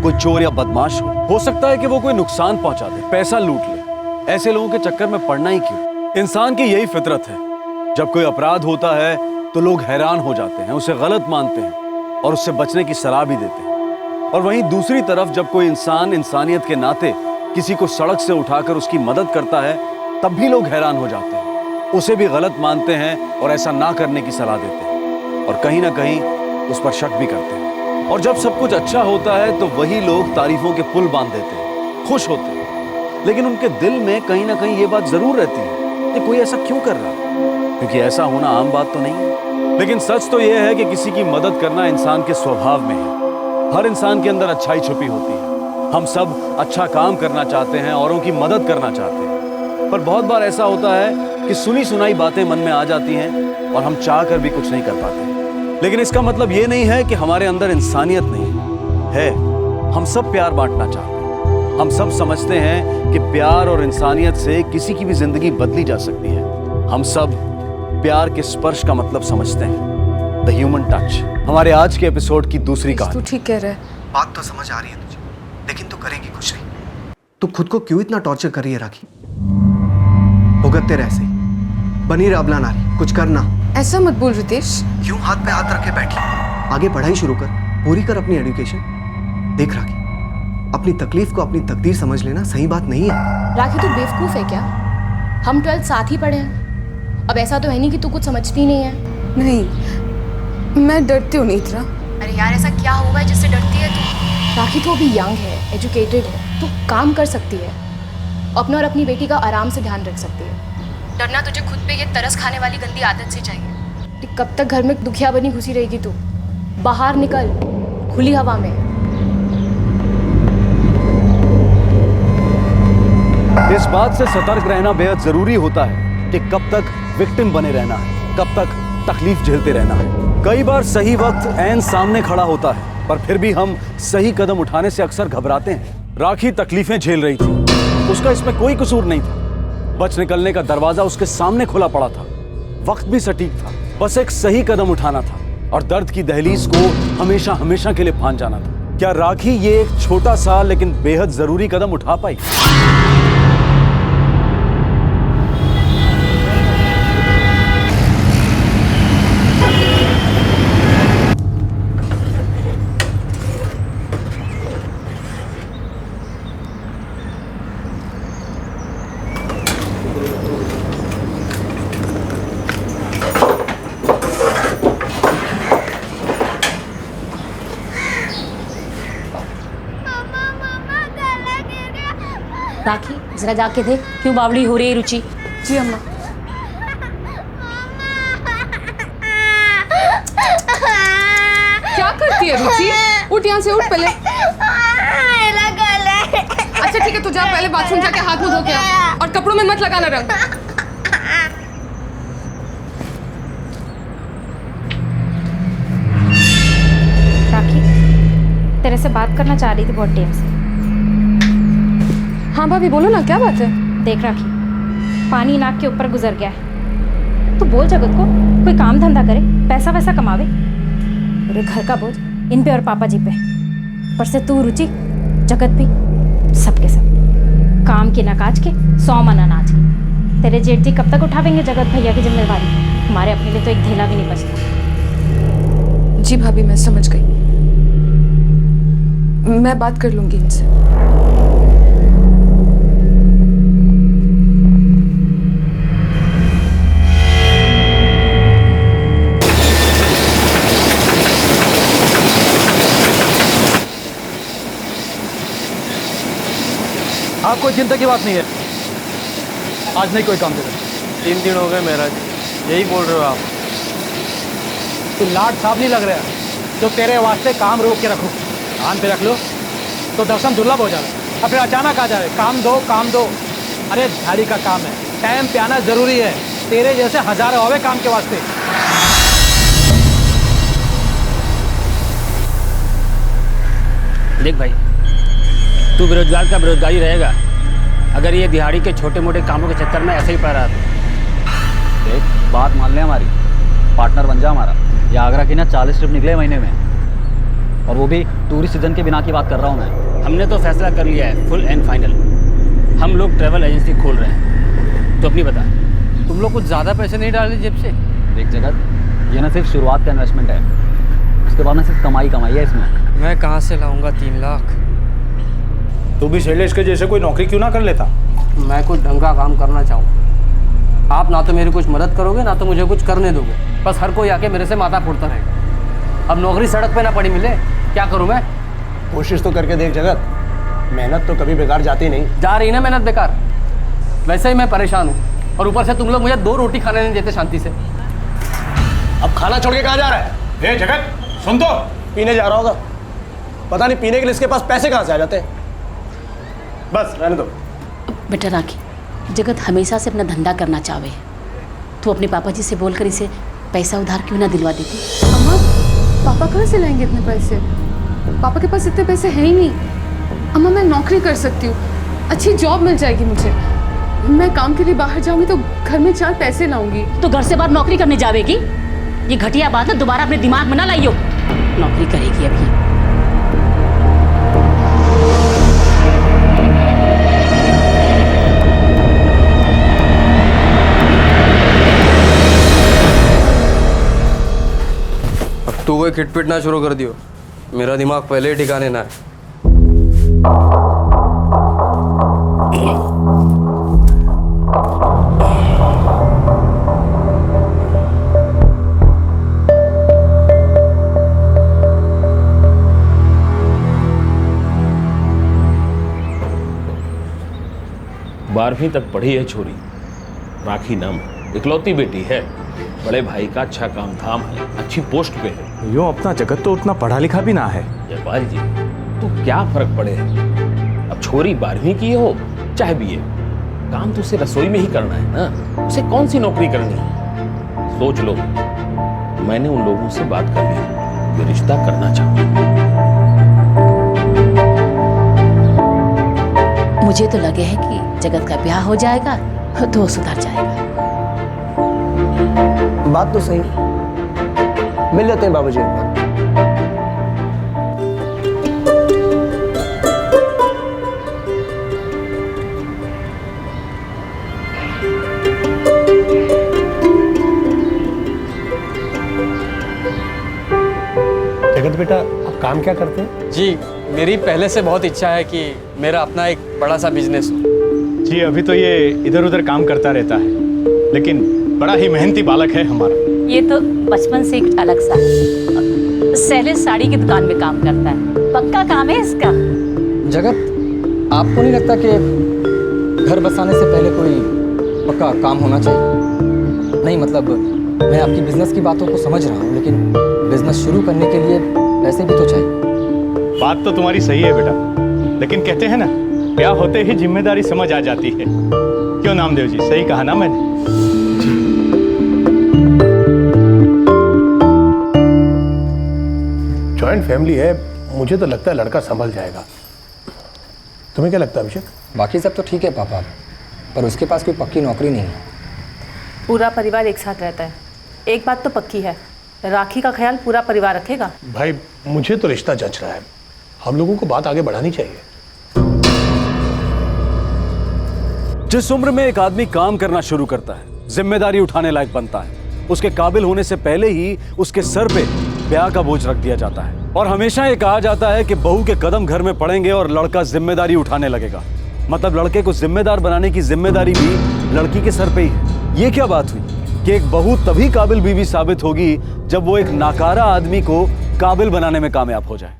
कोई चोर या बदमाश हो सकता है कि वो कोई नुकसान पहुंचा दे, पैसा लूट ले। ऐसे लोगों के चक्कर में पड़ना ही क्यों? इंसान की यही फितरत है। जब कोई अपराध होता है तो लोग हैरान हो जाते हैं, उसे गलत मानते हैं और उससे बचने की सलाह भी देते हैं। और वहीं दूसरी तरफ जब कोई इंसान इंसानियत के नाते किसी को सड़क से उठाकर उसकी मदद करता है तब भी लोग हैरान हो जाते हैं, उसे भी गलत मानते हैं और ऐसा ना करने की सलाह देते हैं और कहीं ना कहीं उस पर शक भी करते हैं। और जब सब कुछ अच्छा होता है तो वही लोग तारीफों के पुल बांध देते हैं, खुश होते हैं, लेकिन उनके दिल में कहीं ना कहीं ये बात जरूर रहती है कि कोई ऐसा क्यों कर रहा है, क्योंकि ऐसा होना आम बात तो नहीं है। लेकिन सच तो यह है कि किसी की मदद करना इंसान के स्वभाव में है। हर इंसान के अंदर अच्छाई छुपी होती है। हम सब अच्छा काम करना चाहते हैं, औरों की मदद करना चाहते हैं, पर बहुत बार ऐसा होता है कि सुनी सुनाई बातें मन में आ जाती हैं और हम चाह कर भी कुछ नहीं कर पाते। लेकिन इसका मतलब ये नहीं है कि हमारे अंदर इंसानियत नहीं है। हम सब प्यार बांटना चाहते हैं। हम सब समझते हैं कि प्यार और इंसानियत से किसी की भी जिंदगी बदली जा सकती है। हम सब प्यार के स्पर्श का मतलब समझते हैं, द ह्यूमन टच। हमारे आज के एपिसोड की दूसरी कहानी। तू ठीक कह रहा है। बात तो समझ आ रही है तुझे, लेकिन तू करेगी कुछ नहीं। तू खुद को क्यों इतना टॉर्चर कर रही है राखी? भुगतते रह ऐसे ही। बनी रह अबला नारी, कुछ करना। ऐसा मत बोल रितेश। क्यों हाथ पे हाथ रख के बैठी? आगे पढ़ाई शुरू कर, पूरी कर अपनी एजुकेशन। देख राखी, अपनी तकलीफ को अपनी तकदीर समझ लेना सही बात नहीं है। राखी तू बेवकूफ है क्या? हम 12th साथ ही पढ़े हैं। अब ऐसा तो है नहीं कि तू कुछ समझती नहीं है। नहीं, मैं डरती हूँ नेत्रा। अरे यार ऐसा क्या हुआ है जिससे डरती है तू? राखी तो अभी यंग है, एजुकेटेड है, तू काम कर सकती है, अपना और अपनी बेटी का आराम से ध्यान रख सकती है। डरना तुझे खुद पे ये तरस खाने वाली गंदी आदत से चाहिए। कब तक घर में दुखिया बनी घुसी रहेगी तू? बाहर निकल, खुली हवा में। इस बात से सतर्क रहना बेहद जरूरी होता है कि कब तक विक्टिम बने रहना है, कब तक तकलीफ झेलते रहना है। कई बार सही वक्त ऐन सामने खड़ा होता है, पर फिर भी हम सही कदम उठाने से अक्सर घबराते हैं। राखी तकलीफें झेल रही थी, उसका इसमें कोई कसूर नहीं था। बच निकलने का दरवाजा उसके सामने खुला पड़ा था, वक्त भी सटीक था, बस एक सही कदम उठाना था और दर्द की दहलीज को हमेशा हमेशा के लिए फांद जाना था। क्या राखी ये एक छोटा सा लेकिन बेहद जरूरी कदम उठा पाई? राखी जरा जाके देख क्यों बावड़ी हो रही है रुचि। जी अम्मा। क्या करती है रुचि? उठ यहाँ से, उठ पहले। अच्छा ठीक है, तू जा पहले बाथरूम जाके हाथ मुंह धो के आ और कपड़ों में मत लगाना रंग। राखी तेरे से बात करना चाह रही थी बहुत टाइम से। हाँ भाभी बोलो ना, क्या बात है? देख राखी, पानी नाक के ऊपर गुजर गया है, तो बोल जगत को कोई काम धंधा करे, पैसा वैसा कमावे। पूरे घर का बोझ इन पे और पापा जी पे, पर से तू रुचि जगत भी सबके सब काम की ना काज के 100 मन अनाज के। तेरे जेठ जी कब तक उठावेंगे जगत भैया की जिम्मेवारी? हमारे अपने लिए तो एक ढेला भी नहीं बचता। जी भाभी मैं समझ गई, मैं बात कर लूंगी इनसे। हाँ, कोई चिंता की बात नहीं है। आज नहीं कोई काम दे रहा। 3 दिन हो गए महाराज, यही बोल रहे हो आप? तू लाट साहब नहीं लग रहा जो तेरे वास्ते काम रोक के रखो। कान पे रख लो तो दर्शन दुर्लभ हो जाए और फिर अचानक आ जाए काम दो काम दो। अरे झाड़ी का काम है, टाइम पे आना जरूरी है। तेरे जैसे हजारों आवे काम के वास्ते। देख भाई, तू बेरोजगार का बेरोजगारी रहेगा अगर ये दिहाड़ी के छोटे मोटे कामों के चक्कर में ऐसे ही पड़ रहा था। देख, बात मान ले हमारी, पार्टनर बन जा हमारा। ये आगरा की ना 40 ट्रिप निकले महीने में, और वो भी टूरिस्ट सीजन के बिना की बात कर रहा हूँ मैं। हमने तो फैसला कर लिया है, फुल एंड फाइनल। हम लोग ट्रैवल एजेंसी खोल रहे हैं। तो अपनी बता। तुम लोग कुछ ज़्यादा पैसे नहीं डाले जेब से? देख जगत, ये ना सिर्फ शुरुआत का इन्वेस्टमेंट है, उसके बाद ना सिर्फ कमाई है इसमें। मैं कहाँ से लाऊंगा 3 लाख? तू भी शैलेश के जैसे कोई नौकरी क्यों ना कर लेता? मैं कुछ ढंग का काम करना चाहूँ। आप ना तो मेरी कुछ मदद करोगे ना तो मुझे कुछ करने दोगे, बस हर कोई आके मेरे से माथा फोड़ता रहेगा। अब नौकरी सड़क पे ना पड़ी मिले, क्या करूँ मैं? कोशिश तो करके देख जगत, मेहनत तो कभी बेकार जाती नहीं। जा रही ना मेहनत बेकार। वैसे ही मैं परेशान हूँ और ऊपर से तुम लोग मुझे 2 रोटी खाने नहीं देते शांति से। अब खाना छोड़ के कहाँ जा रहा है? ए जगत सुन तो। पीने जा रहा होगा, पता नहीं पीने के लिए इसके पास पैसे कहाँ से आ जाते हैं। बस रहने दो। बेटा राखी, जगत हमेशा से अपना धंधा करना चाहे, तो अपने पापा जी से बोलकर इसे पैसा उधार क्यों ना दिलवा देती? अम्मा, पापा कहाँ से लाएंगे इतने पैसे? पापा के पास इतने पैसे हैं ही नहीं। अम्मा, मैं नौकरी कर सकती हूँ, अच्छी जॉब मिल जाएगी मुझे। मैं काम के लिए बाहर जाऊंगी तो घर में 4 पैसे लाऊंगी। तो घर से बाहर नौकरी करने जावेगी? ये घटिया बात है, दोबारा अपने दिमाग में ना लाइयो। नौकरी करेगी अभी। तू कोई खिटपिट ना शुरू कर दियो, मेरा दिमाग पहले ही ठिकाने ना है। बारहवीं तक पढ़ी है छोरी, राखी नाम, इकलौती बेटी है, बड़े भाई का अच्छा काम धाम है, अच्छी पोस्ट पे है। यूँ अपना जगत तो उतना पढ़ा लिखा भी ना है। जयपाल जी, तो क्या फर्क पड़े? अब छोरी 12वीं की हो चाहे बीए, काम तो उसे रसोई में ही करना है ना, उसे कौन सी नौकरी करनी है? सोच लो, मैंने उन लोगों से बात कर ली, ये रिश्ता करना चाहूँ। मुझे तो लगे है कि जगत का ब्याह हो जाएगा तो सुधर जाएगा। बात तो सही, मिल लेते हैं बाबूजी एक बार। जगत बेटा, आप काम क्या करते हैं? जी, मेरी पहले से बहुत इच्छा है कि मेरा अपना एक बड़ा सा बिजनेस हो। जी, अभी तो ये इधर उधर काम करता रहता है, लेकिन बड़ा ही मेहनती बालक है हमारा। ये तो बचपन से एक अलग सा शैलेश साड़ी की दुकान में काम करता है, पक्का काम है इसका। जगत, आपको नहीं लगता कि घर बसाने से पहले कोई पक्का काम होना चाहिए? नहीं मतलब मैं आपकी बिजनेस की बातों को समझ रहा हूँ, लेकिन बिजनेस शुरू करने के लिए पैसे भी तो चाहिए। बात तो तुम्हारी सही है बेटा, लेकिन कहते हैं ना, ब्याह होते ही जिम्मेदारी समझ आ जाती है। क्यों नामदेव जी, सही कहा ना मैंने? जॉइंट फैमिली है, मुझे तो लगता है लड़का संभल जाएगा। तुम्हें क्या लगता है अभिषेक? बाकी सब तो ठीक है पापा, पर उसके पास कोई पक्की नौकरी नहीं है। पूरा परिवार एक साथ रहता है, एक बात तो पक्की है, राखी का ख्याल पूरा परिवार रखेगा। भाई, मुझे तो रिश्ता जच रहा है, हम लोगों को बात आगे बढ़ानी चाहिए। जिस उम्र में एक आदमी काम करना शुरू करता है, जिम्मेदारी उठाने लायक बनता है, उसके काबिल होने से पहले ही उसके सर पे ब्याह का बोझ रख दिया जाता है। और हमेशा ये कहा जाता है कि बहू के कदम घर में पड़ेंगे और लड़का जिम्मेदारी उठाने लगेगा। मतलब लड़के को जिम्मेदार बनाने की जिम्मेदारी भी लड़की के सर पे ही है। ये क्या बात हुई कि एक बहू तभी काबिल बीवी साबित होगी जब वो एक नाकारा आदमी को काबिल बनाने में कामयाब हो जाए।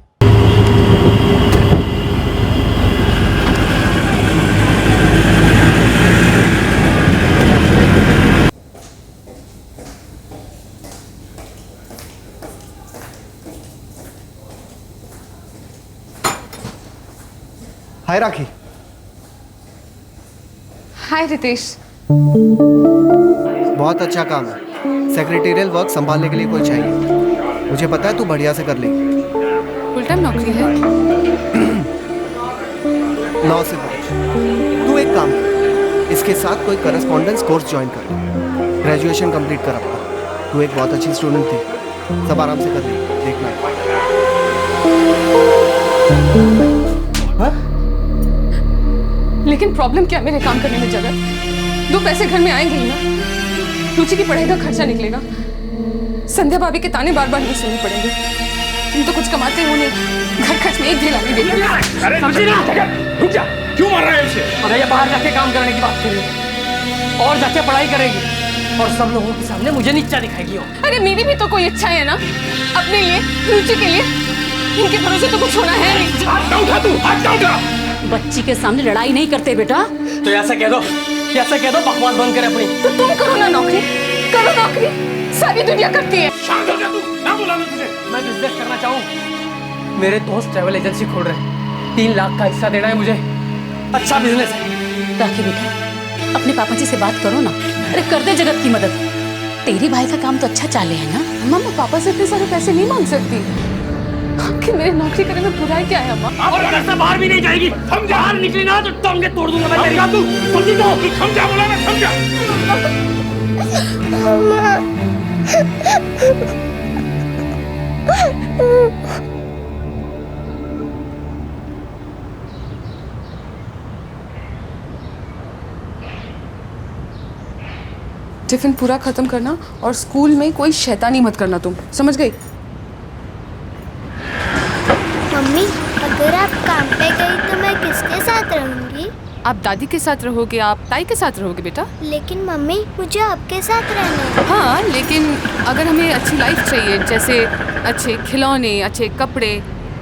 हाय राखी। हाय रितेश। बहुत अच्छा काम है, सेक्रेटेरियल वर्क संभालने के लिए कोई चाहिए। मुझे पता है तू बढ़िया से कर लेगी। फुल टाइम नौकरी है? 9 से 5। तू एक काम कर, इसके साथ कोई करस्पॉन्डेंस कोर्स ज्वाइन कर, ग्रेजुएशन कंप्लीट कर अपना। तू एक बहुत अच्छी स्टूडेंट थी, सब आराम से कर लेंगे, देखना। लेकिन प्रॉब्लम क्या है मेरे काम करने में जगत? 2 पैसे घर में आएंगे ही ना। रुचि की पढ़ाई का खर्चा निकलेगा। संध्या भाभी के ताने बार बार नहीं सुनने पड़ेंगे। तुम तो कुछ कमाते हो नहीं, घर खर्च में एक ढीला नहीं देते। अरे समझी ना, रुक जा, क्यों मार रहा है इसे? अरे ये बाहर जाके काम करने की बात करेगी और जाके पढ़ाई करेगी और सब लोगों के सामने मुझे नीचा दिखाएगी। अरे मेरी भी तो कोई इच्छा है ना, अपने लिए, रुचि के लिए। इनके भरोसे तो कुछ होना है नहीं। हाथ ना उठा तू, हाथ ना उठा। बच्ची के सामने लड़ाई नहीं करते बेटा। तो ऐसा कह दो, बकवास बंद करे अपनी। तो तुम करो ना नौकरी, करो नौकरी, सारी दुनिया करती है। शांत हो जा तू, ना बुलाना तुझे। मैं बिजनेस करना चाहूँ। मेरे दोस्त ट्रैवल एजेंसी खोल रहे हैं, 3 लाख का हिस्सा देना है मुझे। अच्छा बिजनेस है। राखी बेटा, अपने पापा जी से बात करो ना। अरे कर दे जगत की मदद। तेरी भाई का काम तो अच्छा चाले है ना। मम्मा पापा से इतने सारे पैसे नहीं मांग सकती। कि मेरे नौकरी करने में बुराई क्या है अम्मा? और घर से बाहर भी नहीं जाएगी। समझा? बाहर निकली ना तो टांगे तोड़ दूंगा मैं तेरी। तू समझी तो? तू समझा बोला ना, समझा? टिफिन पूरा खत्म करना और स्कूल में कोई शैतानी मत करना, तुम समझ गई? मम्मी, अगर आप काम पे गई तो मैं किसके साथ रहूंगी? आप दादी के साथ रहोगे, आप ताई के साथ रहोगे बेटा। लेकिन मम्मी, मुझे आपके साथ रहना है। हाँ, लेकिन अगर हमें अच्छी लाइफ चाहिए, जैसे अच्छे खिलौने, अच्छे कपड़े,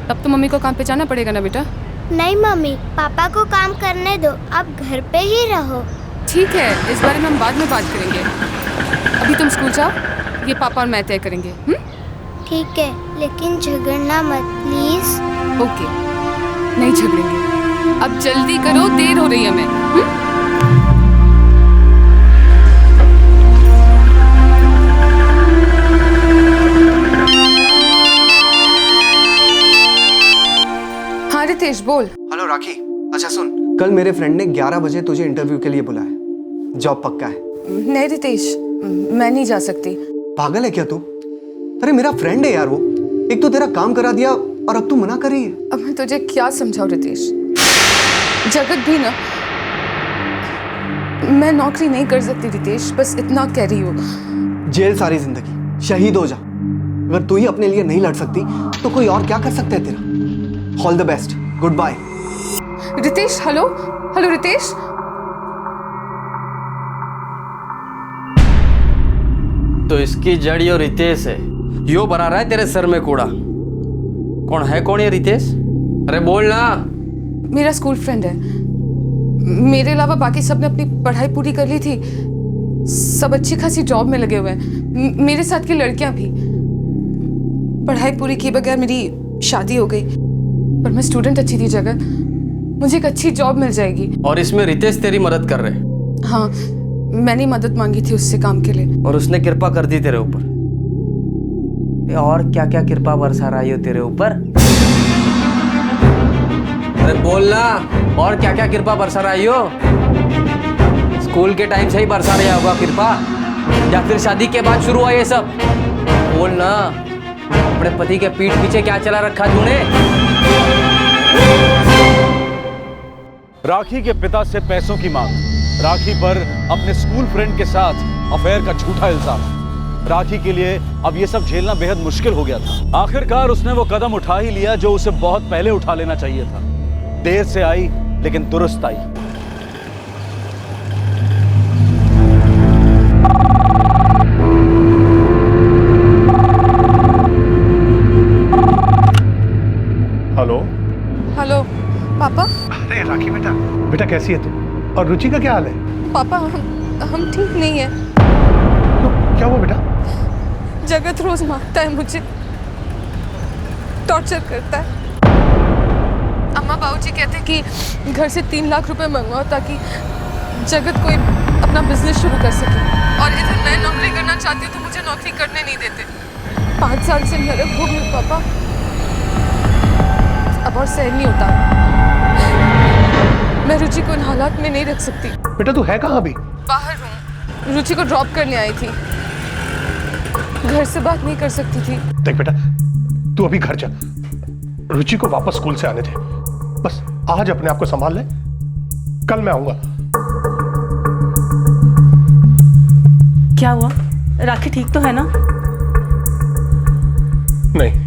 तब तो मम्मी को काम पे जाना पड़ेगा ना बेटा। नहीं मम्मी, पापा को काम करने दो, आप घर पे ही रहो। ठीक है, इस बारे में हम बाद में बात करेंगे। अभी तुम स्कूल जाओ, ये पापा और मैं तय करेंगे। ठीक है, लेकिन झगड़ना मत प्लीज। ओके, नहीं झगड़ेंगे। अब जल्दी करो, देर हो रही है हमें। हाँ रितेश बोल। हेलो राखी, अच्छा सुन, कल मेरे फ्रेंड ने 11 बजे तुझे इंटरव्यू के लिए बुलाया। जॉब पक्का है? नहीं रितेश, मैं नहीं जा सकती। पागल है क्या तू? अरे मेरा फ्रेंड है यार वो। एक तो तेरा काम करा दिया और अब तू मना कर रही है। अब मैं तुझे क्या समझाऊं रितेश? जगत भी ना, मैं नौकरी नहीं कर सकती रितेश, बस इतना कह रही हूँ। जेल सारी जिंदगी, शहीद हो जा। अगर तू ही अपने लिए नहीं लड़ सकती तो कोई और क्या कर सकता है तेरा। All the best, goodbye. Ritesh, hello hello Ritesh. तो इसकी जड़ यो रितेश है, यो बना रहा है तेरे सर में कूड़ा। कौन है, कौन ये रितेश? अरे बोल ना। मेरा स्कूल फ्रेंड है। मेरे अलावा बाकी सब ने अपनी पढ़ाई पूरी कर ली थी, सब अच्छी खासी जॉब में लगे हुए हैं। मेरे साथ की लड़कियां भी। पढ़ाई पूरी किए बगैर मेरी शादी हो गई, पर मैं स्टूडेंट अच्छी थी जगत, मुझे एक अच्छी जॉब मिल जाएगी। और इसमें रितेश तेरी मदद कर रहे? हाँ, मैंने मदद मांगी थी उससे काम के लिए, और उसने कृपा कर दी तेरे ऊपर। और क्या क्या कृपा बरसा रही हो तेरे ऊपर? अरे बोलना, और क्या क्या कृपा बरसा रही हो? स्कूल के टाइम से ही बरसा रहा होगा कृपा, या फिर शादी के बाद शुरू हुआ ये सब? बोलना, अपने पति के पीठ पीछे क्या चला रखा तूने? राखी के पिता से पैसों की मांग, राखी पर अपने स्कूल फ्रेंड के साथ अफेयर का झूठा इल्जाम। राखी के लिए अब ये सब झेलना बेहद मुश्किल हो गया था। आखिरकार उसने वो कदम उठा ही लिया जो उसे बहुत पहले उठा लेना चाहिए था। देर से आई लेकिन दुरुस्त आई। हेलो हेलो पापा। अरे राखी बेटा, बेटा कैसी है तू? और रुचि का क्या हाल है? पापा हम ठीक नहीं है। क्या हुआ बेटा? जगत रोज मारता है मुझे, टॉर्चर करता है। अम्मा बाबूजी कहते हैं कि घर से 3 लाख रुपए मंगवाओ ताकि जगत कोई अपना बिजनेस शुरू कर सके, और इधर मैं नौकरी करना चाहती हूँ तो मुझे नौकरी करने नहीं देते। 5 साल से नरक भोग में पापा, अब और सहन नहीं होता। मैं रुचि को इन हालात में नहीं रख सकती। बेटा तू है कहाँ अभी? बाहर हूँ, रुचि को ड्रॉप करने आई थी। घर से बात नहीं कर सकती थी। देख बेटा, तू अभी घर जा, रुचि को वापस स्कूल से आने दे। बस आज अपने आप को संभाल ले, कल मैं आऊंगा। क्या हुआ? राखी ठीक तो है ना? नहीं।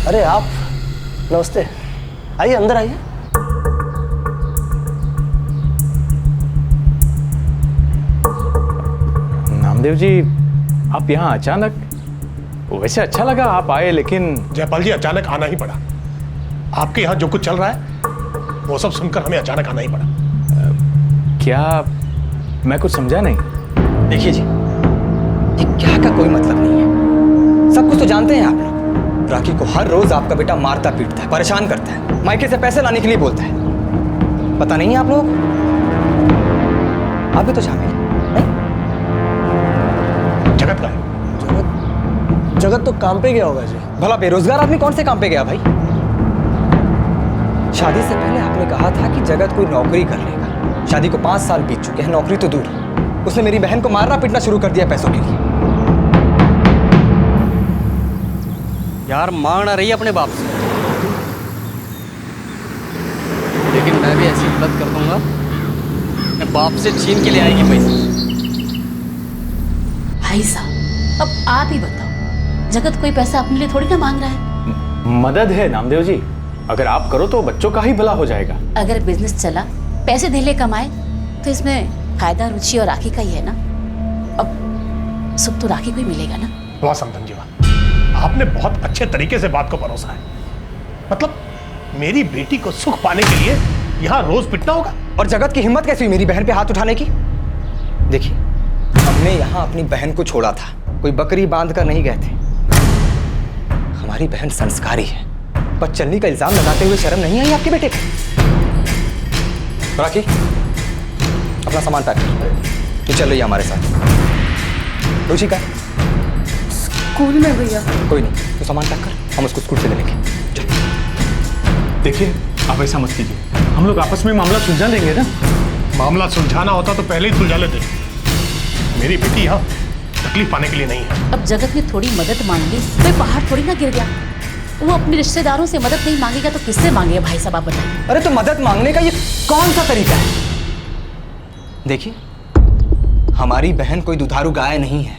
अरे आप, नमस्ते, आइए अंदर आइए। नामदेव जी, आप यहाँ अचानक? वैसे अच्छा लगा आप आए, लेकिन जयपाल जी, अचानक आना ही पड़ा। आपके यहाँ जो कुछ चल रहा है वो सब सुनकर हमें अचानक आना ही पड़ा। क्या मैं कुछ समझा नहीं? देखिए जी, ये क्या का कोई मतलब नहीं है। सब कुछ तो जानते हैं आप लोग। राखी को हर रोज आपका बेटा मारता पीटता है, परेशान करता है, मायके से पैसे लाने के लिए बोलता है। पता नहीं है आप लोग? आप भी तो शामिल नहीं? जगत का है? जगत तो काम पे गया होगा जी। भला बेरोजगार आदमी कौन से काम पे गया भाई? शादी से पहले आपने कहा था कि जगत कोई नौकरी कर लेगा। शादी को 5 साल बीत चुके हैं, नौकरी तो दूर। उसने मेरी बहन को मारना पीटना शुरू कर दिया पैसों के लिए। यार मांग ना रही अपने बाप से, लेकिन मैं भी ऐसी मदद कर दूंगा, मैं बाप से छीन के ले आएगी पैसे। भाई साहब, अब आप ही बताओ, जगत कोई पैसा अपने लिए थोड़ी ना मांग रहा है। मदद है नामदेव जी, अगर आप करो तो बच्चों का ही भला हो जाएगा। अगर बिजनेस चला, पैसे धेले कमाए, तो इसमें फायदा रुचि और राखी का ही है ना। अब सुख तो राखी को ही मिलेगा ना। वाह समधन जी, वाह, आपने बहुत अच्छे तरीके से बात को परोसा है। मतलब मेरी बेटी को सुख पाने के लिए यहाँ रोज पिटना होगा? और जगत की हिम्मत कैसी हुई मेरी बहन पे हाथ उठाने की? देखिए, हमने यहाँ अपनी बहन को छोड़ा था, कोई बकरी बांध कर नहीं गए थे। हमारी बहन संस्कारी है, पर चलनी का इल्जाम लगाते हुए शर्म नहीं आई आपके बेटे को? राखी, अपना सामान पैक कर, तू चल रही है हमारे साथ। रुचि का स्कूल में भैया। कोई नहीं, तो सामान पैक कर, हम उसको स्कूल से ले लेंगे। देखिए, आप ऐसा मत कीजिए, हम लोग आपस में मामला सुलझा लेंगे ना। मामला सुलझाना होता तो पहले ही सुलझा लेते। मेरी बेटी यहाँ तकलीफ पाने के लिए नहीं है। अब जगत ने थोड़ी मदद मांग ली, कोई पहाड़ थोड़ी ना गिर गया। वो अपने रिश्तेदारों से मदद नहीं मांगेगा तो किससे मांगेगा भाई साहब, आप बताइए। अरे तो मदद मांगने का ये कौन सा तरीका है? देखिए, हमारी बहन कोई दुधारू गाय नहीं है,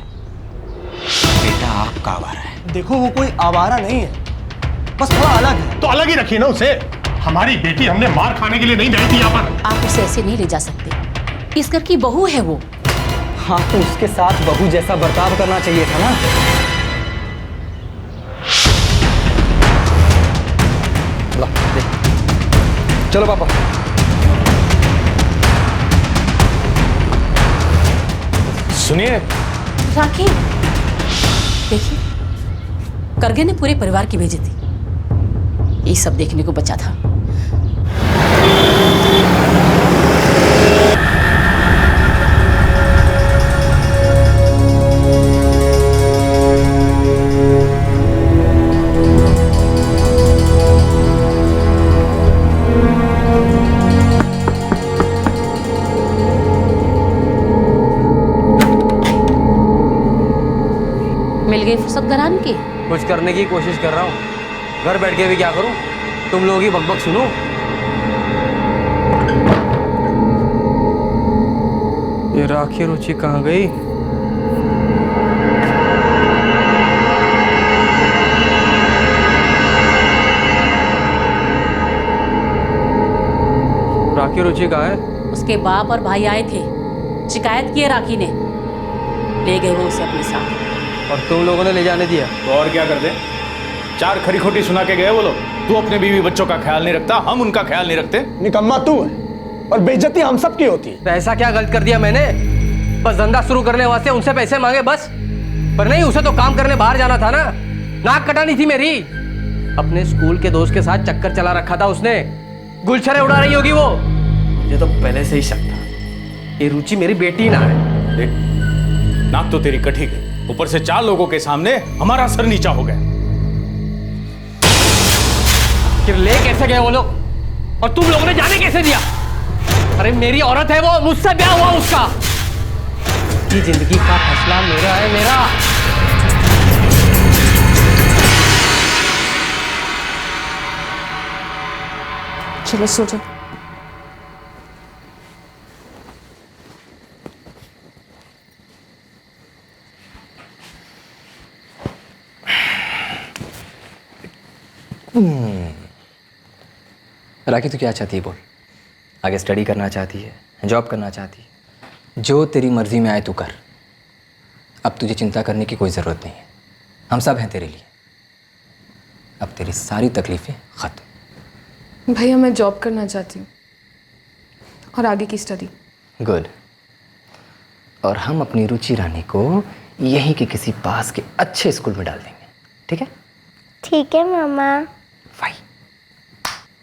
बेटा आपका आवारा है। देखो, वो कोई आवारा नहीं है, बस थोड़ा अलग है। तो अलग ही रखिए ना उसे। हमारी बेटी हमने मार खाने के लिए नहीं लाई थी यहाँ पर। आप उसे ऐसे नहीं ले जा सकते, इस घर की बहू है वो। हाँ, तो उसके साथ बहू जैसा बर्ताव करना चाहिए था ना। ला, देख। चलो पापा। सुनिए राखी, देखिए, करगे ने पूरे परिवार की भेजी थी, ये सब देखने को बचा था। मिल गई फुर्सत घरान की? कुछ करने की कोशिश कर रहा हूँ, घर बैठ के भी क्या करूँ, तुम लोग ही बकबक सुनो। ये राखी रुचि कहाँ गई? राखी रुचि कहाँ है? उसके बाप और भाई आए थे, शिकायत की है राखी ने, ले गए वो उसे अपने साथ। और तुम लोगों ने ले जाने दिया? तो और क्या कर दे? चार खरी खोटी सुना के गए वो लोग। तू अपने बीवी बच्चों का ख्याल नहीं रखता, हम उनका ख्याल नहीं रखते। निकम्मा तू है और बेइज्जती हम सब की होती है। ऐसा क्या गलत कर दिया मैंने? बस धंधा शुरू करने वास्ते उनसे पैसे मांगे बस। पर नहीं, उसे तो काम करने बाहर जाना था ना, नाक कटानी थी मेरी। अपने स्कूल के दोस्त के साथ चक्कर चला रखा था उसने, गुलछरे उड़ा रही होगी वो। मुझे तो पहले से ही शक था ये रुचि मेरी बेटी ना है। देख, नाक तो तेरी कटी गई, ऊपर से 4 लोगों के सामने हमारा सर नीचा हो गया। फिर ले कैसे गए वो लोग और तुम लोगों ने जाने कैसे दिया? अरे मेरी औरत है वो, मुझसे ब्याह हुआ उसका। की जिंदगी का फैसला मेरा है, मेरा। चलो सो जाओ। राखी तू क्या चाहती है बोल? आगे स्टडी करना चाहती है, जॉब करना चाहती है? जो तेरी मर्जी में आए तू कर। अब तुझे चिंता करने की कोई ज़रूरत नहीं है, हम सब हैं तेरे लिए। अब तेरी सारी तकलीफ़ें ख़त्म। भैया मैं जॉब करना चाहती हूँ और आगे की स्टडी। गुड। और हम अपनी रुचि रानी को यहीं के किसी पास के अच्छे स्कूल में डाल देंगे, ठीक है? ठीक है मामा।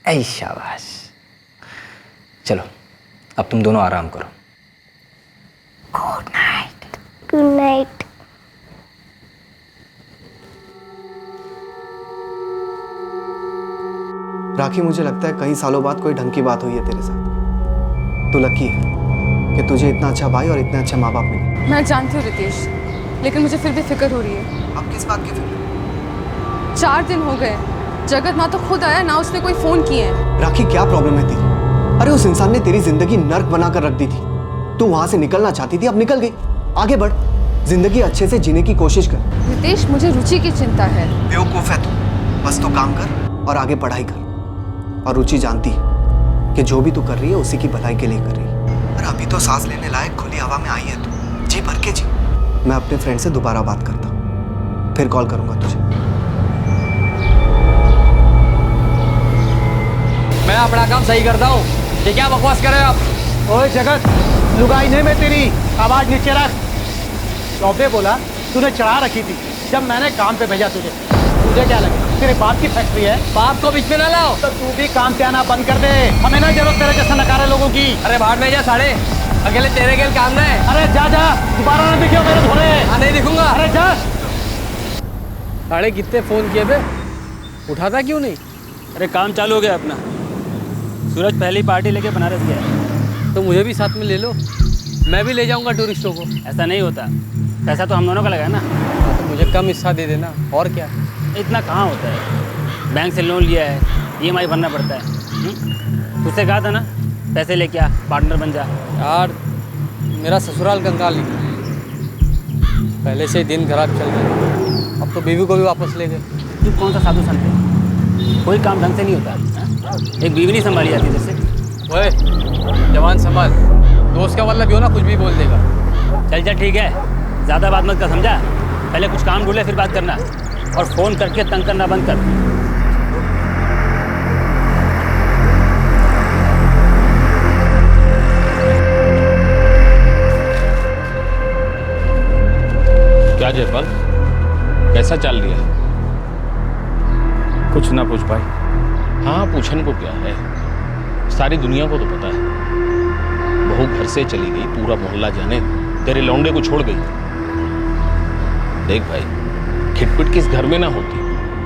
ऐ शाबाश। चलो अब तुम दोनों आराम करो। Good night. Good night. Rakhi, मुझे लगता है कई सालों बाद कोई ढंग की बात हुई है तेरे साथ। तू लकी है कि तुझे इतना अच्छा भाई और इतने अच्छे माँ बाप मिले। मैं जानती हूँ रितेश, लेकिन मुझे फिर भी फिक्र हो रही है। अब किस बात की फिक्र? 4 दिन हो गए, जगत ना तो खुद आया ना उसने कोई फोन किए हैं। राखी, क्या प्रॉब्लम है तेरी? अरे उस इंसान ने तेरी जिंदगी नर्क बनाकर रख दी थी। तू वहां से निकलना चाहती थी, अब निकल गई। आगे बढ़, जिंदगी अच्छे से जीने की कोशिश कर। रितेश, मुझे रुचि की चिंता है। बेवकूफ है तू। बस तो काम कर और आगे पढ़ाई कर। और रुचि जानती है कि जो भी तू कर रही है उसी की भलाई के लिए कर रही है। अरे अभी तो सांस लेने लायक खुली हवा में आई है तू, जी भर के जी। मैं अपने फ्रेंड से दोबारा बात करता हूँ, फिर कॉल करूंगा तुझे। मैं अपना काम सही करता हूँ, ये क्या बकवास कर रहे हो आप? ओए जगत, लुगाई नहीं मैं तेरी, आवाज नीचे रख। चौबे बोला तूने चढ़ा रखी थी जब मैंने काम पे भेजा तुझे। तुझे क्या लगे तेरे बाप की फैक्ट्री है? बाप को बीच में ना लाओ। तो तू भी काम पे आना बंद कर दे, हमें ना जरूरत तेरे जैसे नकारे लोगों की। अरे बाहर में जा साढ़े, अकेले तेरे गेल काम ना है। अरे जा जा, दोबारा ना दिखियो मेरे धोरे। हाँ नहीं दिखूंगा। अरे जा। साढ़े कितने फोन किए बे, उठाता क्यों नहीं? अरे काम चालू हो गया अपना। सूरज पहली पार्टी लेके बनारस गया है। तो मुझे भी साथ में ले लो, मैं भी ले जाऊंगा टूरिस्टों को। ऐसा नहीं होता, पैसा तो हम दोनों का लगा है ना। तो मुझे कम हिस्सा दे देना, और क्या। इतना कहाँ होता है, बैंक से लोन लिया है, EMI भरना पड़ता है। तुझसे कहा था ना पैसे लेके आ, पार्टनर बन जा। यार मेरा ससुराल कंगाल नहीं, पहले से ही दिन खराब चल रहे, अब तो बीवी को भी वापस ले गए। तू कौन सा साधु संत है? कोई काम ढंग से नहीं होता है? एक बीवी नहीं संभाली जाती जैसे। ओए जवान संभाल, दोस्त का मतलब भी हो ना, कुछ भी बोल देगा। चल चल ठीक है, ज़्यादा बात मत कर, समझा? पहले कुछ काम ढूंढे फिर बात करना, और फ़ोन करके तंग करना बंद कर। क्या जयपाल, कैसा चल रहा है? कुछ ना पूछ भाई। हाँ पूछन को क्या है, सारी दुनिया को तो पता है। बहू घर से चली गई, पूरा मोहल्ला जाने, तेरे लौंडे को छोड़ गई। देख भाई, खिटपिट किस घर में ना होती।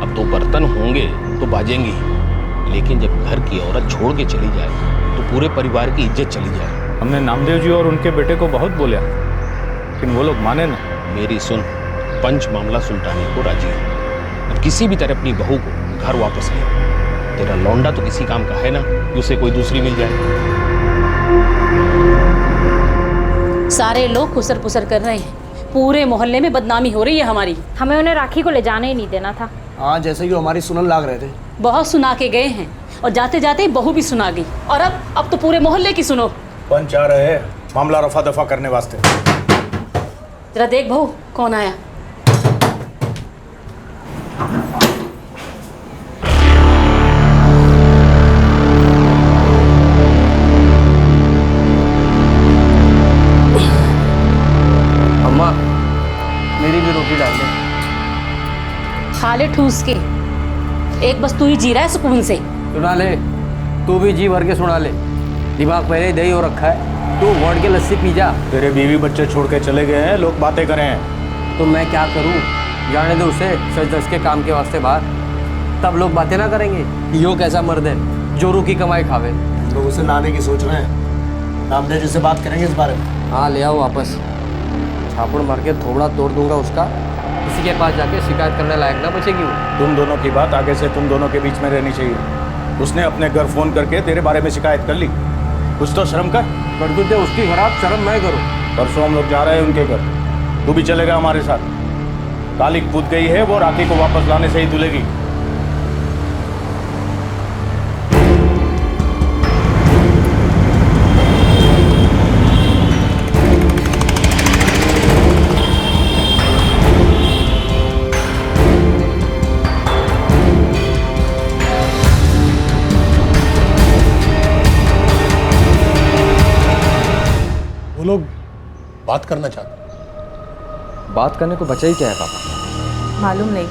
अब तो बर्तन होंगे तो बाजेंगे ही, लेकिन जब घर की औरत छोड़ के चली जाए तो पूरे परिवार की इज्जत चली जाए। हमने नामदेव जी और उनके बेटे को बहुत बोला, लेकिन वो लोग माने ना। मेरी सुन, पंच मामला सुलटाने को राजी है। अब किसी भी तरह अपनी बहू को घर वापस ले। तेरा लौंडा तो किसी काम का है ना कि उसे कोई दूसरी मिल जाए। सारे लोग खुसर पुसर कर रहे हैं, पूरे मोहल्ले में बदनामी हो रही है हमारी। हमें उन्हें राखी को ले जाने ही नहीं देना था। हाँ, जैसे कि हमारी सुनन लाग रहे थे। बहुत सुना के गए हैं और जाते जाते बहू भी सुना गई, और अब तो पूरे मोहल्ले की सुनो। पंच आ रहे हैं मामला रफा दफा करने वास्ते। जरा देख बहू कौन आया। जल्दी डाल दे। खा ले ठूस के। एक बस तू ही जी रहा है सुकून से। सुना ले, तू भी जी भर के सुना ले। दिमाग पहले ही दही हो रखा है, तू घोट के लस्सी पी जा। तेरे बीवी बच्चे छोड़ के चले गए हैं, लोग बातें करें। तो मैं क्या करूं? जाने दो उसे सच दस के काम के वास्ते बाहर, तब लोग बातें ना करेंगे। यो कैसा मर्द है जो रू की कमाई खावे। तो उसे लाने की सोच रहे हैं, नामदेव जी से बात करेंगे इस बारे में। हाँ ले आओ वापस, छापड़ मार के थोबड़ा तोड़ दूंगा उसका। किसी के पास जाके शिकायत करने लायक ना बचेगी वो। तुम दोनों की बात आगे से तुम दोनों के बीच में रहनी चाहिए। उसने अपने घर फोन करके तेरे बारे में शिकायत कर ली, कुछ तो शर्म कर। कर दो उसकी खराब, शर्म मैं करूँ। परसों हम लोग जा रहे हैं उनके घर, तू भी चलेगा हमारे साथ। कालिक कूद गई है, वो राखी को वापस लाने से ही तुलेगी। वो लोग बात करना चाहते। बात करने को बचा ही क्या है पापा? मालूम नहीं।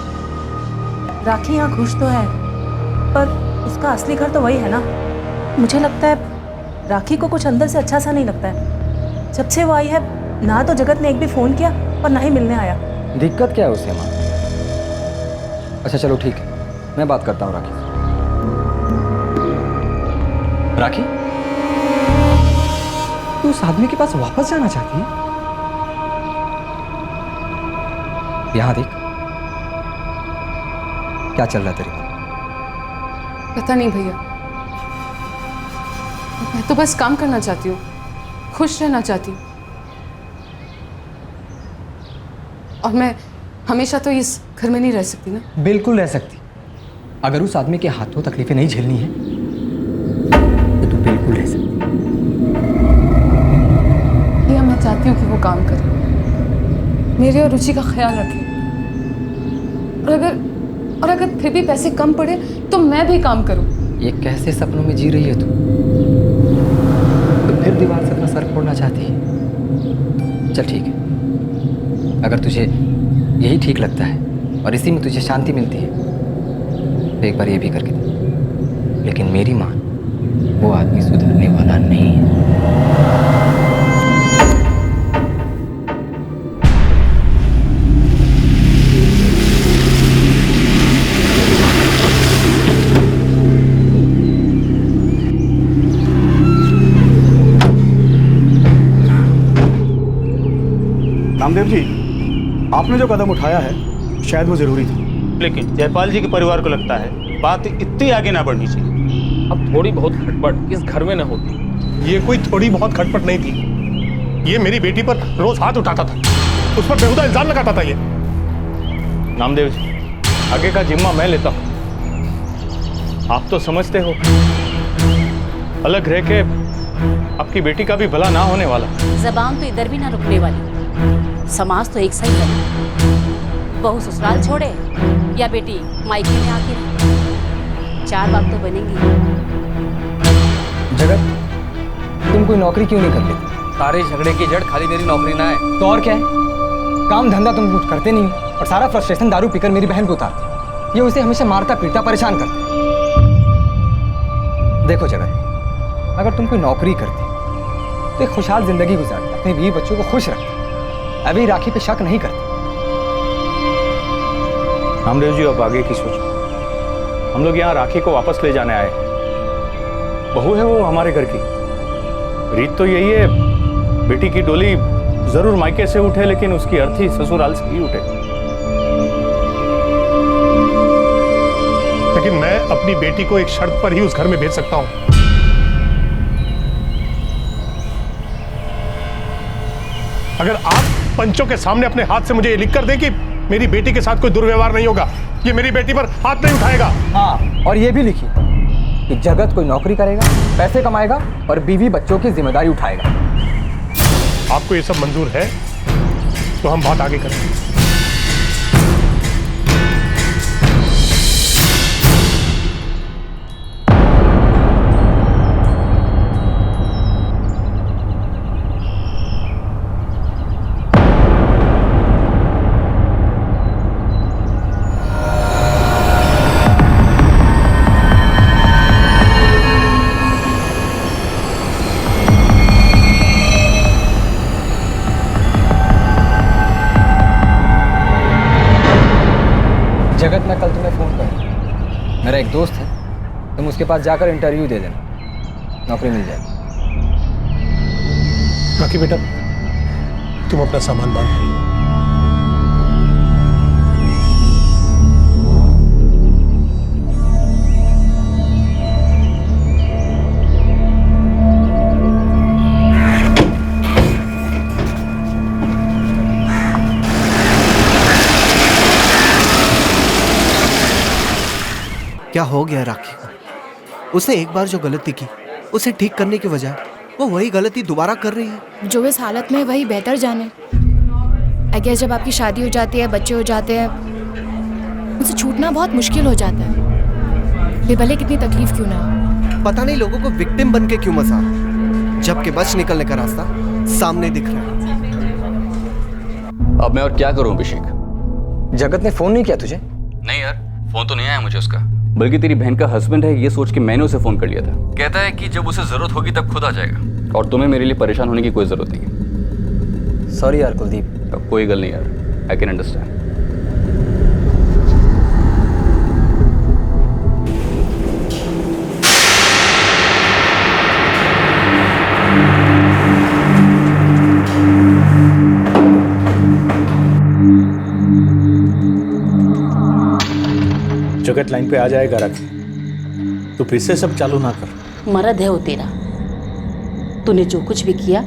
राखी यहाँ खुश तो है, पर उसका असली घर तो वही है ना। मुझे लगता है राखी को कुछ अंदर से अच्छा सा नहीं लगता है। जब से वो आई है ना तो जगत ने एक भी फ़ोन किया और ना ही मिलने आया। दिक्कत क्या है उसे माँ? अच्छा चलो ठीक है, मैं बात करता हूँ राखी। राखी, तू उस आदमी के पास वापस जाना चाहती है? यहाँ देख, क्या चल रहा है तेरे को? पता नहीं भैया, मैं तो बस काम करना चाहती हूँ, खुश रहना चाहती हूँ। और मैं हमेशा तो इस घर में नहीं रह सकती ना। बिल्कुल रह सकती। अगर उस आदमी के हाथों तकलीफें नहीं झेलनी है तो तू बिल्कुल रह सकती। भैया मैं चाहती हूँ कि वो काम करे, मेरे और रुचि का ख्याल रखे। और अगर फिर भी पैसे कम पड़े तो मैं भी काम करूँ। ये कैसे सपनों में जी रही है तू? तो फिर दीवार से अपना सर फोड़ना चाहती है? चल ठीक है, अगर तुझे यही ठीक लगता है और इसी में तुझे शांति मिलती है तो एक बार ये भी करके दे। लेकिन मेरी मान, वो आदमी सुधरने वाला नहीं है। नामदेव जी, आपने जो कदम उठाया है शायद वो जरूरी था, लेकिन जयपाल जी के परिवार को लगता है बात इतनी आगे ना बढ़नी चाहिए। अब थोड़ी बहुत खटपट इस घर में न होती। ये कोई थोड़ी बहुत खटपट नहीं थी, ये मेरी बेटी पर रोज हाथ उठाता था, उस पर बेहुदा इल्जाम लगाता था। ये नामदेव जी, आगे का जिम्मा मैं लेता हूँ। आप तो समझते हो, अलग रह के आपकी बेटी का भी भला ना होने वाला। जबान तो इधर भी ना रुकने वाली। समाज तो एक सही है। बहू ससुराल छोड़े या बेटी मायके में आके रहे, चार बात तो बनेंगी। जगत, तुम कोई नौकरी क्यों नहीं कर लेती? सारे झगड़े की जड़ खाली मेरी नौकरी ना है तो और क्या है? काम धंधा तुम कुछ करते नहीं हो और सारा फ्रस्ट्रेशन दारू पीकर मेरी बहन को उतारते। ये उसे हमेशा मारता पीटता परेशान करता। देखो जगत, अगर तुम कोई नौकरी करते तो एक खुशहाल जिंदगी गुजारते, अपने बीवी बच्चों को खुश रखते, अभी राखी पे शक नहीं करते। नामदेव जी, अब आगे की सोचो। हम लोग यहाँ राखी को वापस ले जाने आए हैं। बहू है वो हमारे घर की, रीत तो यही है, बेटी की डोली जरूर मायके से उठे लेकिन उसकी अर्थी ससुराल से ही उठे। लेकिन मैं अपनी बेटी को एक शर्त पर ही उस घर में भेज सकता हूं। अगर आप पंचों के सामने अपने हाथ से मुझे ये लिख कर दें कि मेरी बेटी के साथ कोई दुर्व्यवहार नहीं होगा, ये मेरी बेटी पर हाथ नहीं उठाएगा। हाँ, और ये भी लिखिए कि जगत कोई नौकरी करेगा, पैसे कमाएगा और बीवी बच्चों की जिम्मेदारी उठाएगा। आपको ये सब मंजूर है तो हम बात आगे करेंगे। जगत, मैं कल तुम्हें फ़ोन करूँ। मेरा एक दोस्त है, तुम उसके पास जाकर इंटरव्यू दे देना, नौकरी मिल जाएगी। राखी बेटा, तुम अपना सामान बांध लो। क्या हो गया राखी को? उसने एक बार जो गलती की उसे ठीक करने की बजाय वो वही गलती दोबारा कर रही है। जो इस हालत में वही बेहतर जाने। आई गेस जब आपकी शादी हो जाती है, बच्चे हो जाते हैं, उनसे छूटना बहुत मुश्किल हो जाता है, ये भले कितनी तकलीफ क्यों ना हो। पता नहीं लोगों को विक्टिम बन के क्यों मसा, जबकि बच निकलने का रास्ता सामने दिख रहा है। अब मैं और क्या करूं अभिषेक? जगत ने फोन नहीं किया तुझे? नहीं यार, फोन तो नहीं आया मुझे उसका, बल्कि तेरी बहन का हस्बैंड है ये सोच के मैंने उसे फोन कर लिया था। कहता है कि जब उसे जरूरत होगी तब खुद आ जाएगा, और तुम्हें मेरे लिए परेशान होने की कोई जरूरत नहीं है। सॉरी यार कुलदीप। कोई गल नहीं यार, आई कैन अंडरस्टैंड। जगत लाइन पे आ जाएगा राखी, तो फिर से सब चालू ना कर। मर्द है वो तेरा, तूने जो कुछ भी किया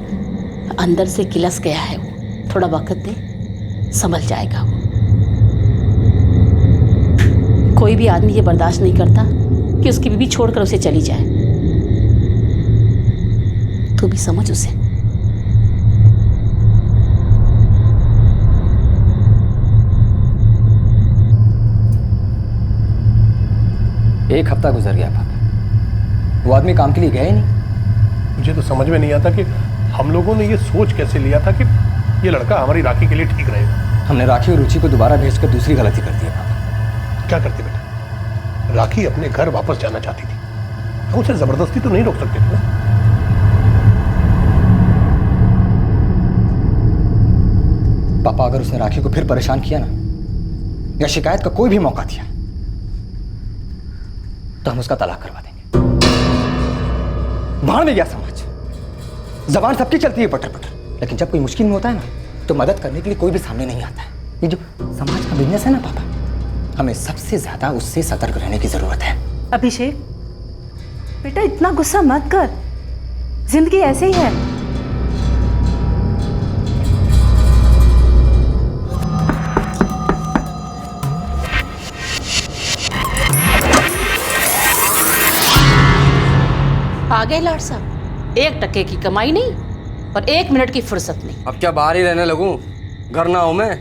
अंदर से गिलस गया है वो, थोड़ा वक्त दे, संभल जाएगा वो। कोई भी आदमी ये बर्दाश्त नहीं करता कि उसकी बीवी छोड़कर उसे चली जाए। तू भी समझ उसे। एक हफ्ता गुजर गया पापा, वो आदमी काम के लिए गया ही नहीं। मुझे तो समझ में नहीं आता कि हम लोगों ने ये सोच कैसे लिया था कि ये लड़का हमारी राखी के लिए ठीक रहेगा। हमने राखी और रुचि को दोबारा भेजकर दूसरी गलती कर दी है पापा। क्या करते बेटा? राखी अपने घर वापस जाना चाहती थी, हम उसे जबरदस्ती तो नहीं रोक सकते थे ना। पापा अगर उसने राखी को फिर परेशान किया ना, या शिकायत का कोई भी मौका दिया, तो हम उसका तलाक करवा देंगे। भाड़ में गया समाज। जबान सबकी चलती है पटर पटर, लेकिन जब कोई मुश्किल में होता है ना, तो मदद करने के लिए कोई भी सामने नहीं आता है। ये जो समाज का बिजनेस है ना पापा, हमें सबसे ज्यादा उससे सतर्क रहने की जरूरत है। अभिषेक बेटा, इतना गुस्सा मत कर, जिंदगी ऐसे ही है। आ गए लाड साहब, 1 टके की कमाई नहीं और 1 मिनट की फुर्सत नहीं। अब क्या बाहर ही रहने लगूं? घर ना हूं मैं?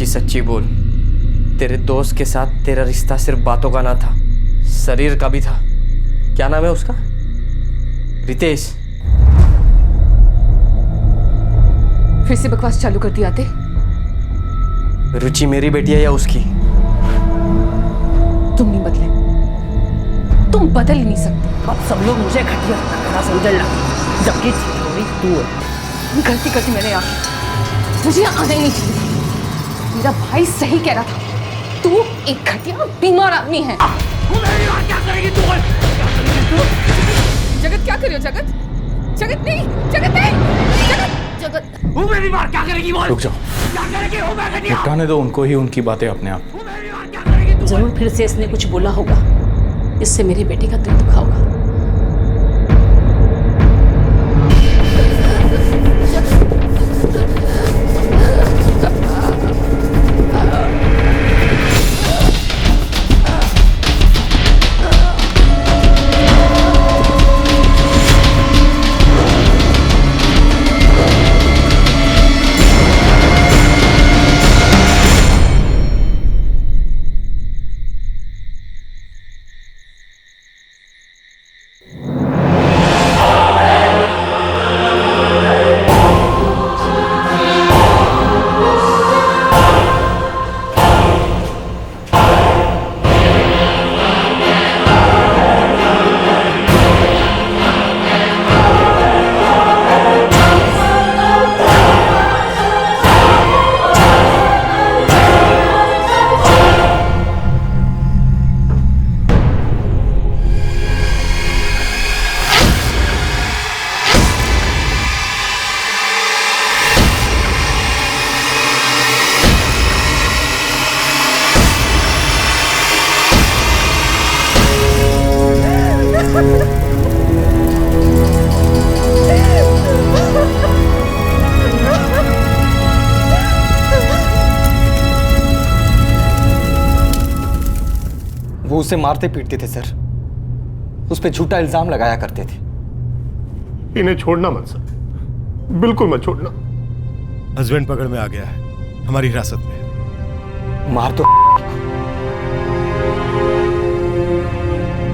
सच्ची बोल, तेरे दोस्त के साथ तेरा रिश्ता सिर्फ बातों का ना था, शरीर का भी था। क्या नाम है उसका? रितेश। फिर से बकवास चालू कर दी आते। रुचि मेरी बेटी है या उसकी? तुम नहीं बदले, तुम बदल ही नहीं सकते। अब सब लोग मुझे घटिया समझने लगे, जबकि तू है। गलती करती मैंने आके, मुझे यहाँ आना ही नहीं चाहिए। मेरा भाई सही कह रहा था, तू एक घटिया बीमार आदमी है। क्या करेगी तू? जगत क्या कर रही हो? जगत, जगत नहीं, जगत नहीं, जगत, जगत। वो मेरी बात क्या करेगी? बोल। रुक जाओ, निपटाने दो उनको ही उनकी बातें अपने आप। जरूर फिर से इसने कुछ बोला होगा, इससे मेरी बेटी का दिल दुखा होगा। वो उसे मारते पीटते थे सर, उस पर झूठा इल्जाम लगाया करते थे। इन्हें छोड़ना मत सर, बिल्कुल मत छोड़ना। हस्बैंड पकड़ में आ गया है, हमारी हिरासत में। मार तो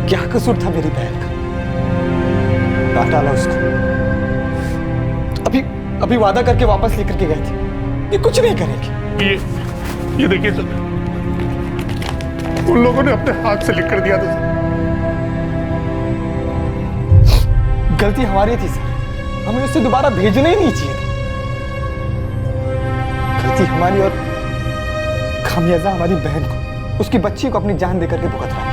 क्या कसूर था मेरी बहन का? काट डाला उसको। अभी वादा करके वापस लेकर के गए थे, ये कुछ नहीं करेंगे। ये देखिए सर, उन लोगों ने अपने हाथ से लिख कर दिया था सर। गलती हमारी थी सर, हमें उससे दोबारा भेजना ही नहीं चाहिए था। गलती हमारी और खामियाजा हमारी बहन को, उसकी बच्ची को अपनी जान देकर के भुगत रहा है।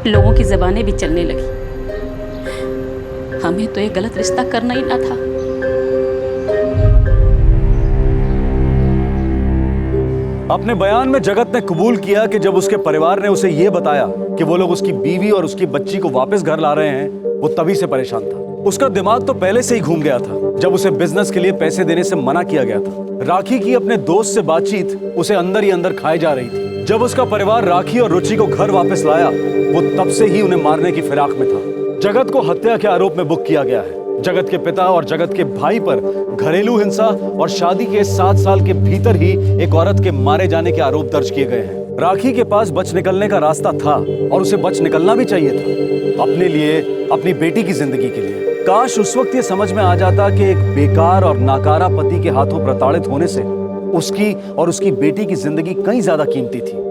लोगों की ज़बानें भी चलने लगी। हमें तो ये गलत रिश्ता करना ही ना था। अपने बयान में जगत ने कबूल किया कि जब उसके परिवार ने उसे यह बताया कि वो लोग उसकी बीवी और उसकी बच्ची को वापस घर ला रहे हैं, वो तभी से परेशान था। उसका दिमाग तो पहले से ही घूम गया था जब उसे बिजनेस के लिए पैसे देने से मना किया गया था। राखी की अपने दोस्त से बातचीत उसे अंदर ही अंदर खाए जा रही थी। जब उसका परिवार राखी और रुचि को घर वापस लाया, वो तब से ही उन्हें मारने की फिराक में था। जगत को हत्या के आरोप में बुक किया गया है। जगत के पिता और जगत के भाई पर घरेलू हिंसा और शादी के 7 साल के भीतर ही एक औरत के मारे जाने के आरोप दर्ज किए गए हैं। राखी के पास बच निकलने का रास्ता था और उसे बच निकलना भी चाहिए था, अपने लिए, अपनी बेटी की जिंदगी के लिए। काश उस वक्त ये समझ में आ जाता कि एक बेकार और नाकारा पति के हाथों प्रताड़ित होने से उसकी और उसकी बेटी की जिंदगी कहीं ज्यादा कीमती थी।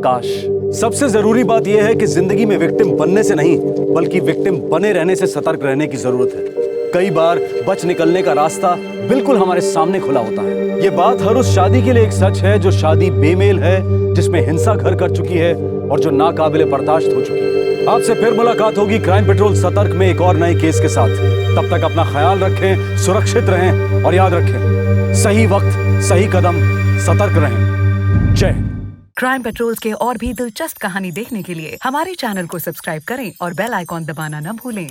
काश। सबसे जरूरी बात यह है कि जिंदगी में विक्टिम बनने से नहीं, बल्कि विक्टिम बने रहने से सतर्क रहने की जरूरत है। कई बार बच निकलने का रास्ता बिल्कुल हमारे सामने खुला होता है। ये बात हर उस शादी के लिए एक सच है जो शादी बेमेल है, जिसमें हिंसा घर कर चुकी है और जो नाकाबिले बर्दाश्त हो चुकी है। आपसे फिर मुलाकात होगी क्राइम पेट्रोल सतर्क में एक और नए केस के साथ। तब तक अपना ख्याल रखें, सुरक्षित रहें और याद रखें, सही वक्त, सही कदम, सतर्क रहें। जय। क्राइम पेट्रोल के और भी दिलचस्प कहानी देखने के लिए हमारे चैनल को सब्सक्राइब करें और बेल आइकॉन दबाना न भूलें।